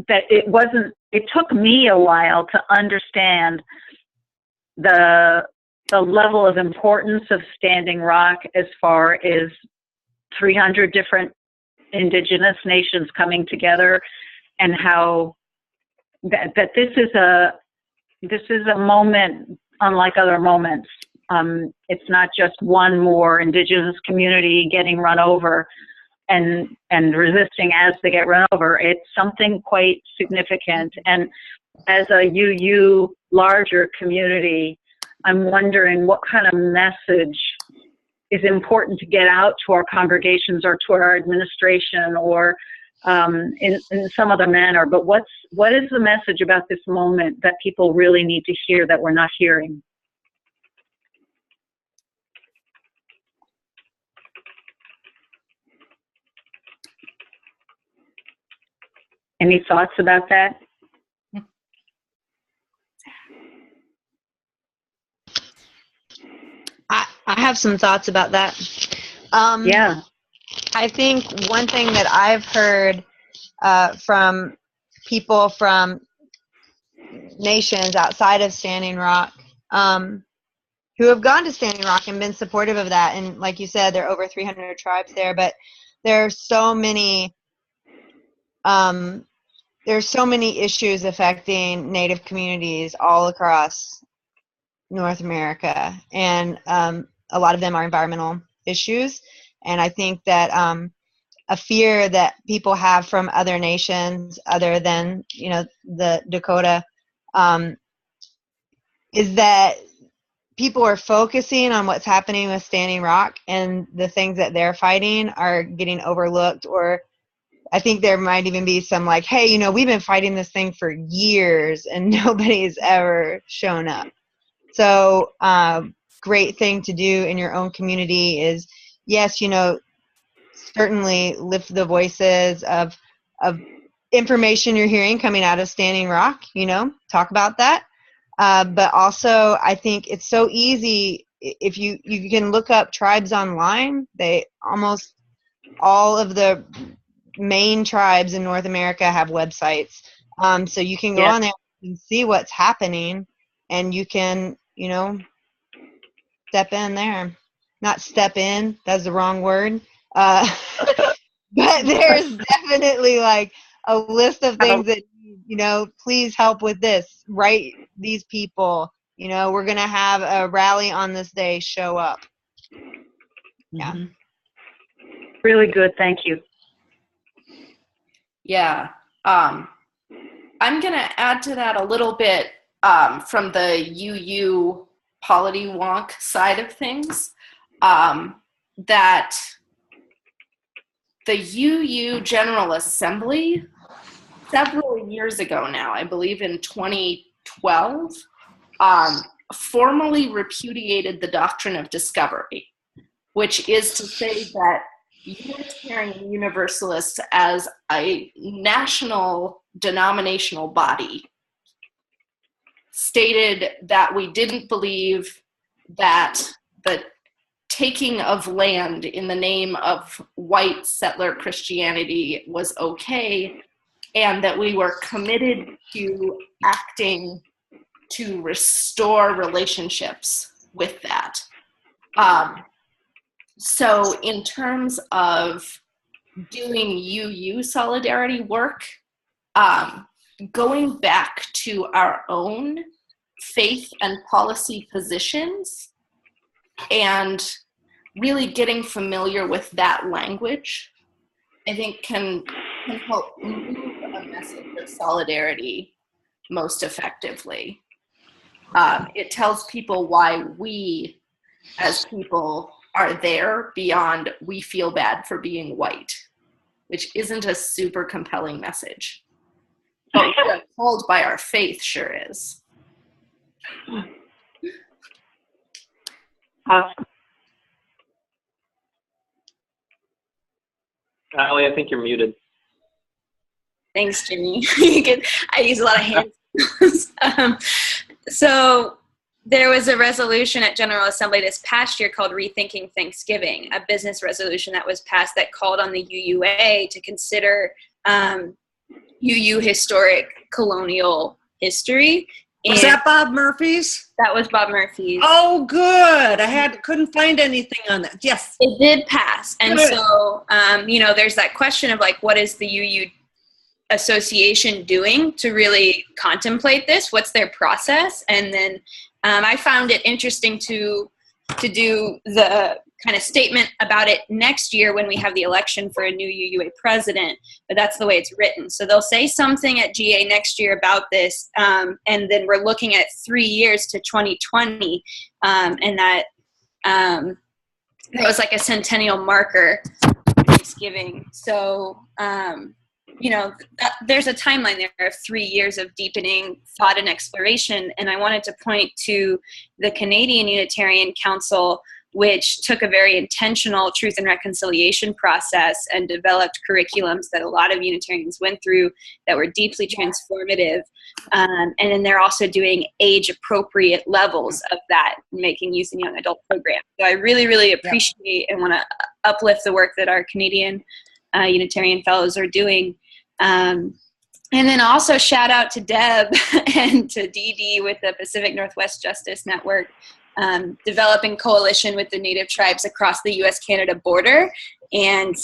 it took me a while to understand the level of importance of Standing Rock as far as 300 different Indigenous nations coming together, and how that this is a moment unlike other moments. It's not just one more Indigenous community getting run over and resisting as they get run over. It's something quite significant. And as a UU larger community, I'm wondering what kind of message is important to get out to our congregations or to our administration, or in some other manner. But what is the message about this moment that people really need to hear that we're not hearing? Any thoughts about that? I have some thoughts about that. Yeah. I think one thing that I've heard from people from nations outside of Standing Rock who have gone to Standing Rock and been supportive of that, and like you said, there are over 300 tribes there, but there are so many issues affecting Native communities all across North America, and a lot of them are environmental issues. And I think that a fear that people have from other nations other than, the Dakota, is that people are focusing on what's happening with Standing Rock, and the things that they're fighting are getting overlooked. Or I think there might even be some like, hey, we've been fighting this thing for years and nobody's ever shown up. So great thing to do in your own community is, yes, certainly lift the voices of information you're hearing coming out of Standing Rock, talk about that. But also, I think it's so easy if you can look up tribes online. They almost all of the main tribes in North America have websites. So you can go on there and see what's happening, and you can, step in there. Not step in, that's the wrong word. But there's definitely like a list of things that, please help with this. Write these people. We're going to have a rally on this day. Show up. Yeah. Mm-hmm. Really good. Thank you. Yeah. I'm going to add to that a little bit from the UU polity wonk side of things, that the UU General Assembly several years ago now, I believe in 2012, formally repudiated the doctrine of discovery, which is to say that Unitarian Universalists as a national denominational body stated that we didn't believe that the taking of land in the name of white settler Christianity was okay, and that we were committed to acting to restore relationships with that. So in terms of doing UU solidarity work, going back to our own faith and policy positions and really getting familiar with that language, I think can help move a message of solidarity most effectively. It tells people why we as people are there beyond we feel bad for being white, which isn't a super compelling message. But we are called by our faith sure is. Allie, I think you're muted. Thanks, Jimmy. I use a lot of hands. So there was a resolution at General Assembly this past year called Rethinking Thanksgiving, a business resolution that was passed that called on the UUA to consider UU historic colonial history. Was that Bob Murphy's? That was Bob Murphy's. Oh, good. Couldn't find anything on that. Yes. It did pass. And good. So, there's that question of like, what is the UU association doing to really contemplate this? What's their process? And then I found it interesting to do the kind of statement about it next year when we have the election for a new UUA president, but that's the way it's written. So they'll say something at GA next year about this, and then we're looking at 3 years to 2020, and that was like a centennial marker Thanksgiving. So, there's a timeline there of 3 years of deepening thought and exploration. And I wanted to point to the Canadian Unitarian Council, which took a very intentional truth and reconciliation process and developed curriculums that a lot of Unitarians went through that were deeply transformative. And then they're also doing age-appropriate levels of that, making youth and young adult programs. So I really, really appreciate and want to uplift the work that our Canadian Unitarian Fellows are doing. And then also shout out to Deb and to Dee Dee with the Pacific Northwest Justice Network, developing coalition with the Native tribes across the U.S.-Canada border. And,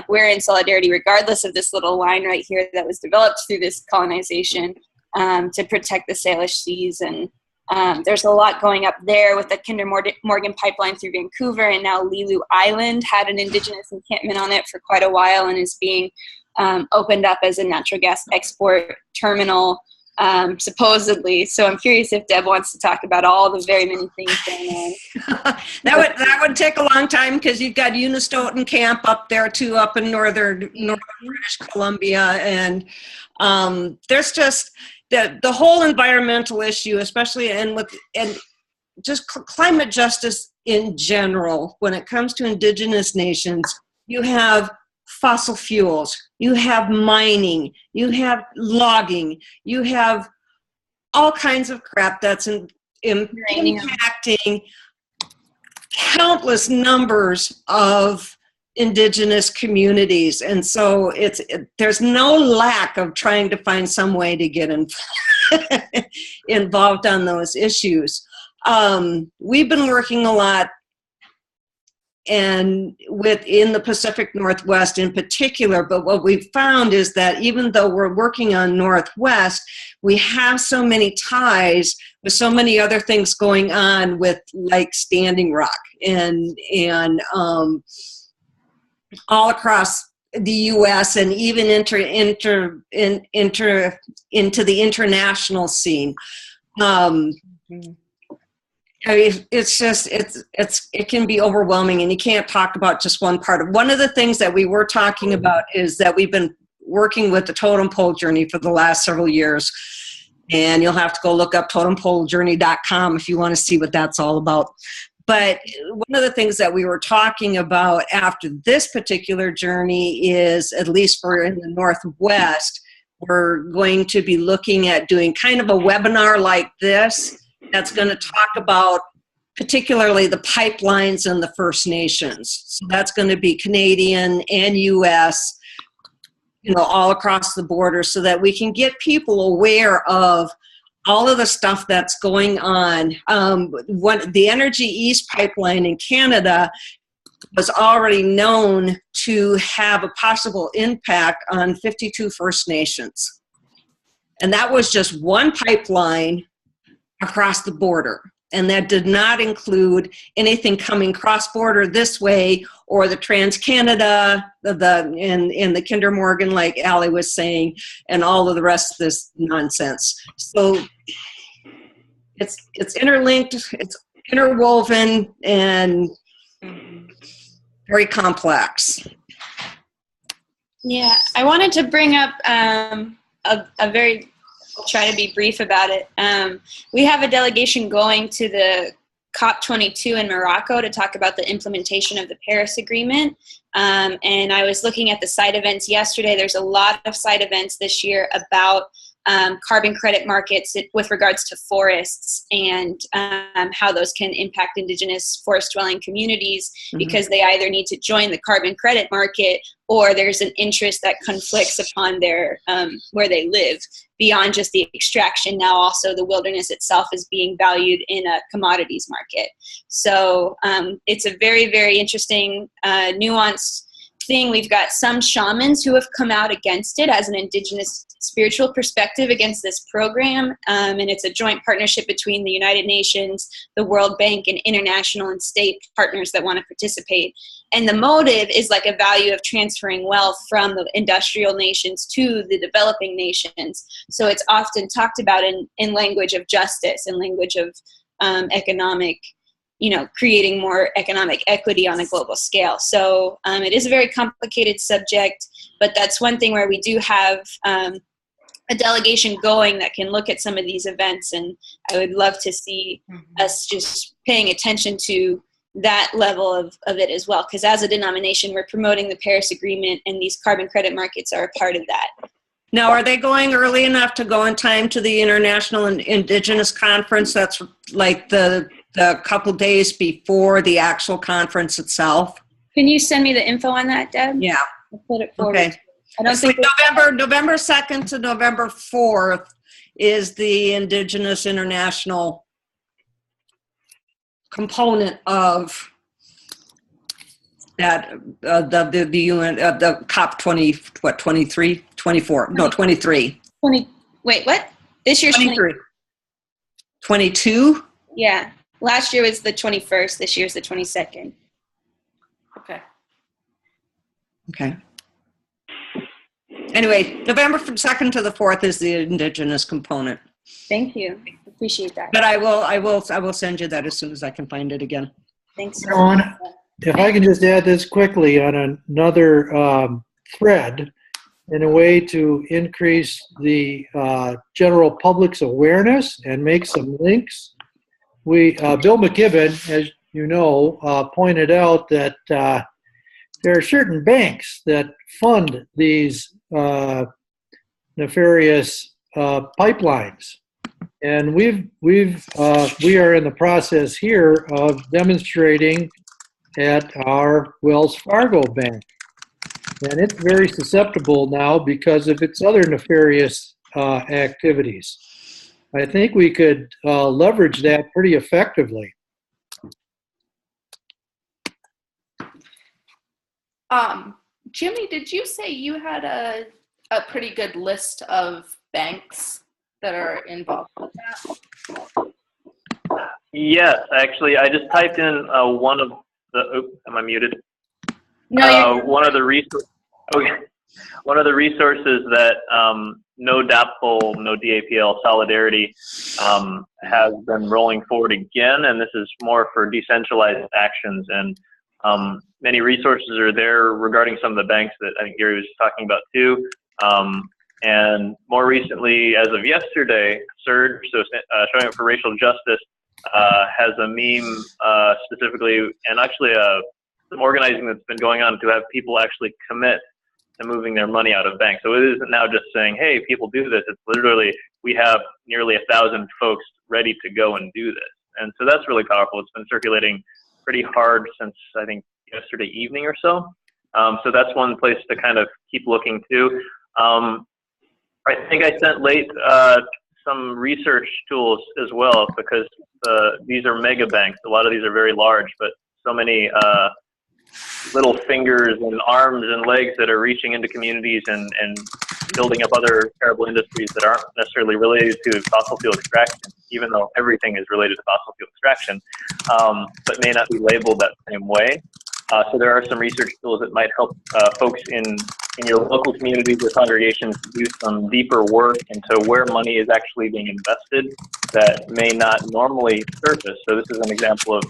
we're in solidarity regardless of this little line right here that was developed through this colonization to protect the Salish Seas. And there's a lot going up there with the Kinder Morgan pipeline through Vancouver, and now Lilu Island had an Indigenous encampment on it for quite a while and is being opened up as a natural gas export terminal, supposedly. So I'm curious if Deb wants to talk about all the very many things going on. that would take a long time because you've got Unistoten Camp up there too, up in northern British Columbia, and there's just the whole environmental issue, especially and just climate justice in general. When it comes to Indigenous nations, you have fossil fuels, you have mining, you have logging, you have all kinds of crap that's impacting countless numbers of Indigenous communities, and so there's no lack of trying to find some way to get involved on those issues. We've been working a lot and within the Pacific Northwest in particular, but what we've found is that even though we're working on Northwest, we have so many ties with so many other things going on with like Standing Rock and all across the U.S. and even into the international scene. I mean, it can be overwhelming, and you can't talk about just one part of. One of the things that we were talking about is that we've been working with the Totem Pole Journey for the last several years, and you'll have to go look up totempolejourney.com if you want to see what that's all about. But one of the things that we were talking about after this particular journey is, at least for in the Northwest, we're going to be looking at doing kind of a webinar like this that's going to talk about particularly the pipelines and the First Nations. So that's going to be Canadian and U.S., all across the border, so that we can get people aware of all of the stuff that's going on. The Energy East pipeline in Canada was already known to have a possible impact on 52 First Nations. And that was just one pipeline across the border. And that did not include anything coming cross-border this way, or the Trans-Canada, and the Kinder Morgan, like Allie was saying, and all of the rest of this nonsense. So it's interlinked, it's interwoven, and very complex. Yeah, I wanted to bring up I'll try to be brief about it. We have a delegation going to the COP22 in Morocco to talk about the implementation of the Paris Agreement. And I was looking at the side events yesterday. There's a lot of side events this year about carbon credit markets with regards to forests and how those can impact Indigenous forest-dwelling communities, because they either need to join the carbon credit market or there's an interest that conflicts upon their where they live. Beyond just the extraction, now also the wilderness itself is being valued in a commodities market. So it's a very, very interesting, nuanced thing. We've got some shamans who have come out against it as an Indigenous spiritual perspective against this program, and it's a joint partnership between the United Nations, the World Bank, and international and state partners that want to participate. And the motive is like a value of transferring wealth from the industrial nations to the developing nations. So it's often talked about in language of justice and language of economic, creating more economic equity on a global scale. So it is a very complicated subject, but that's one thing where we do have a delegation going that can look at some of these events, and I would love to see us just paying attention to that level of it as well, because as a denomination, we're promoting the Paris Agreement, and these carbon credit markets are a part of that. Now, are they going early enough to go in time to the International and Indigenous Conference? That's like the couple days before the actual conference itself. Can you send me the info on that, Deb? Yeah. I'll put it forward. Okay. I don't think November 2nd to November 4th is the Indigenous International component of that the UN the COP 23 24 no 23 20. Wait, what? This year's 23 22. Yeah, last year was the 21st. This year's the 22nd. Okay. Anyway, November 2nd to the 4th is the Indigenous component. Thank you. Appreciate that. But I will send you that as soon as I can find it again. Thanks. If I can just add this quickly on another thread, in a way to increase the general public's awareness and make some links. Bill McKibben, as you know, pointed out that there are certain banks that fund these nefarious pipelines, and we are in the process here of demonstrating at our Wells Fargo bank. And it's very susceptible now because of its other nefarious activities. I think we could leverage that pretty effectively. Jimmy, did you say you had a pretty good list of banks that are involved with that? Yes, actually, I just typed in one of the. Am I muted? No. One of the resources that No DAPL, No DAPL Solidarity has been rolling forward again, and this is more for decentralized actions. And many resources are there regarding some of the banks that I think Gary was talking about too. And more recently, as of yesterday, Surge, so showing up for racial justice, has a meme specifically, and actually some organizing that's been going on to have people actually commit to moving their money out of banks. So it isn't now just saying, hey, people do this. It's literally, we have nearly 1,000 folks ready to go and do this. And so that's really powerful. It's been circulating pretty hard since, I think, yesterday evening or so. So that's one place to kind of keep looking to. I think I sent late some research tools as well, because these are mega banks. A lot of these are very large, but so many little fingers and arms and legs that are reaching into communities and building up other terrible industries that aren't necessarily related to fossil fuel extraction, even though everything is related to fossil fuel extraction, but may not be labeled that same way. So there are some research tools that might help folks in your local communities or congregations do some deeper work into where money is actually being invested that may not normally surface. So this is an example of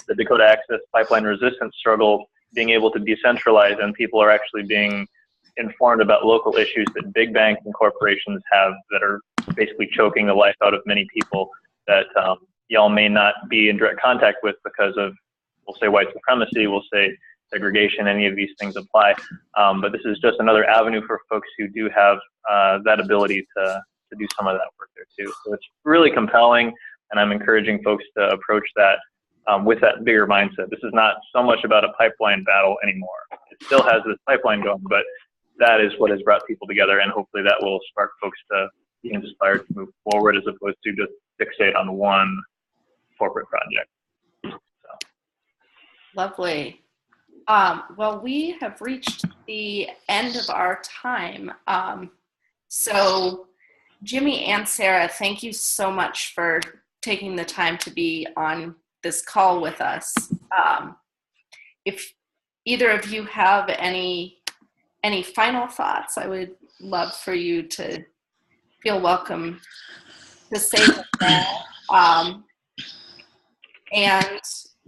the Dakota Access Pipeline resistance struggle being able to decentralize, and people are actually being informed about local issues that big banks and corporations have that are basically choking the life out of many people that y'all may not be in direct contact with because of, we'll say, white supremacy, we'll say segregation, any of these things apply. But this is just another avenue for folks who do have that ability to do some of that work there too. So it's really compelling, and I'm encouraging folks to approach that with that bigger mindset. This is not so much about a pipeline battle anymore. It still has this pipeline going, but that is what has brought people together, and hopefully that will spark folks to be inspired to move forward as opposed to just fixate on one corporate project. Lovely. Well, we have reached the end of our time. So Jimmy and Psera, thank you so much for taking the time to be on this call with us. If either of you have any final thoughts, I would love for you to feel welcome to say that. And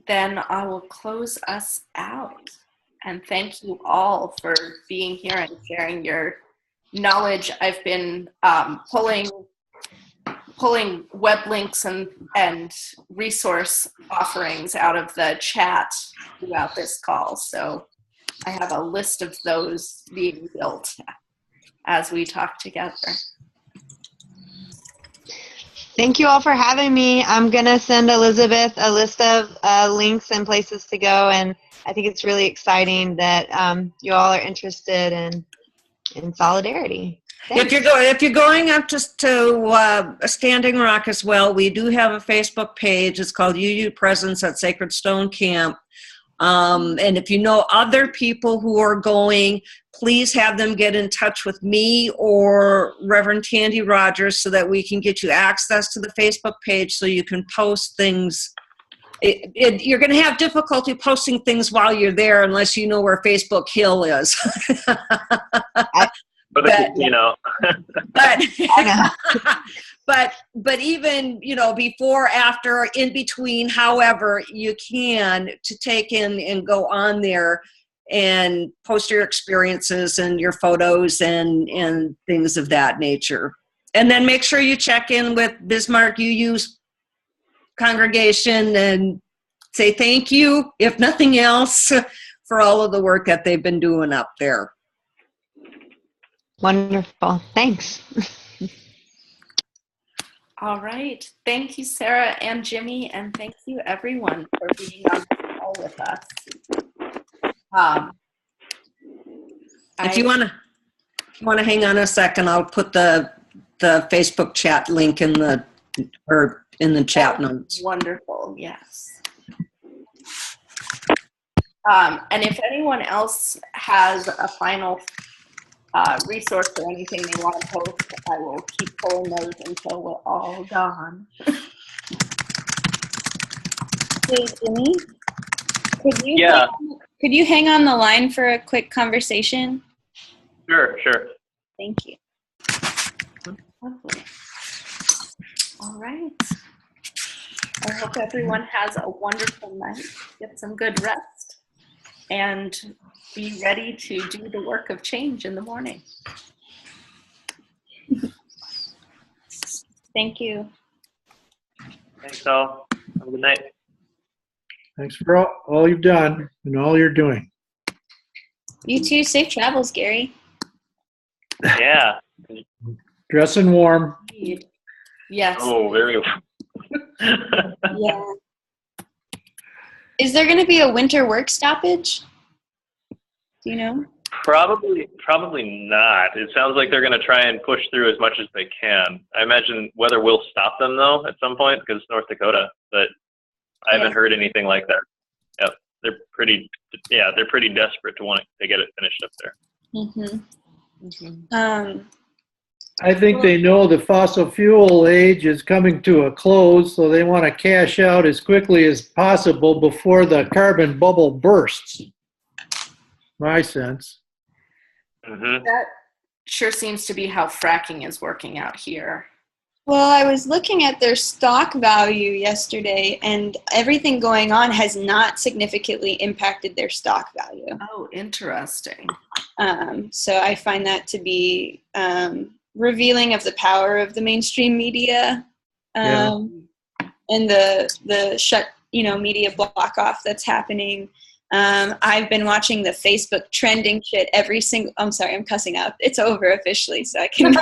then I will close us out. And thank you all for being here and sharing your knowledge. I've been pulling web links and resource offerings out of the chat throughout this call. So I have a list of those being built as we talk together. Thank you all for having me. I'm going to send Elizabeth a list of links and places to go, and I think it's really exciting that you all are interested in solidarity. Thanks. If you're going up to Standing Rock as well, we do have a Facebook page. It's called UU Presence at Sacred Stone Camp. And if you know other people who are going, please have them get in touch with me or Reverend Tandy Rogers so that we can get you access to the Facebook page so you can post things. You're going to have difficulty posting things while you're there unless you know where Facebook Hill is. But you know. but even, you know, before, after, in between, however you can, to take in and go on there and post your experiences and your photos and things of that nature. And then make sure you check in with Bismarck UU's congregation and say thank you, if nothing else, for all of the work that they've been doing up there. Wonderful. Thanks. All right. Thank you, Psera and Jimmy, and thank you, everyone, for being on the call. call with us. If you want to hang on a second, I'll put the Facebook chat link in the chat notes. Wonderful, yes. And if anyone else has a final resource or anything they want to post, I will keep pulling those until we're all gone. Hey, Jimmy, could you hang on the line for a quick conversation? Sure. Thank you. Lovely. All right. I hope everyone has a wonderful night. Get some good rest and be ready to do the work of change in the morning. Thank you. Thanks all. Have a good night. Thanks for all you've done and all you're doing. You too. Safe travels, Gary. Yeah. Dressing warm. Yes. Oh, very Yeah. Is there going to be a winter work stoppage? Do you know? Probably not. It sounds like they're going to try and push through as much as they can. I imagine weather will stop them though at some point because it's North Dakota, but I haven't heard anything like that. Yep. They're pretty desperate to get it finished up there. I think they know the fossil fuel age is coming to a close, so they want to cash out as quickly as possible before the carbon bubble bursts. My sense. That sure seems to be how fracking is working out here. Well, I was looking at their stock value yesterday, and everything going on has not significantly impacted their stock value. Oh, interesting. So I find that to be revealing of the power of the mainstream media, and the media block off that's happening. I've been watching the Facebook trending shit I'm sorry, I'm cussing out. It's over officially, so I can.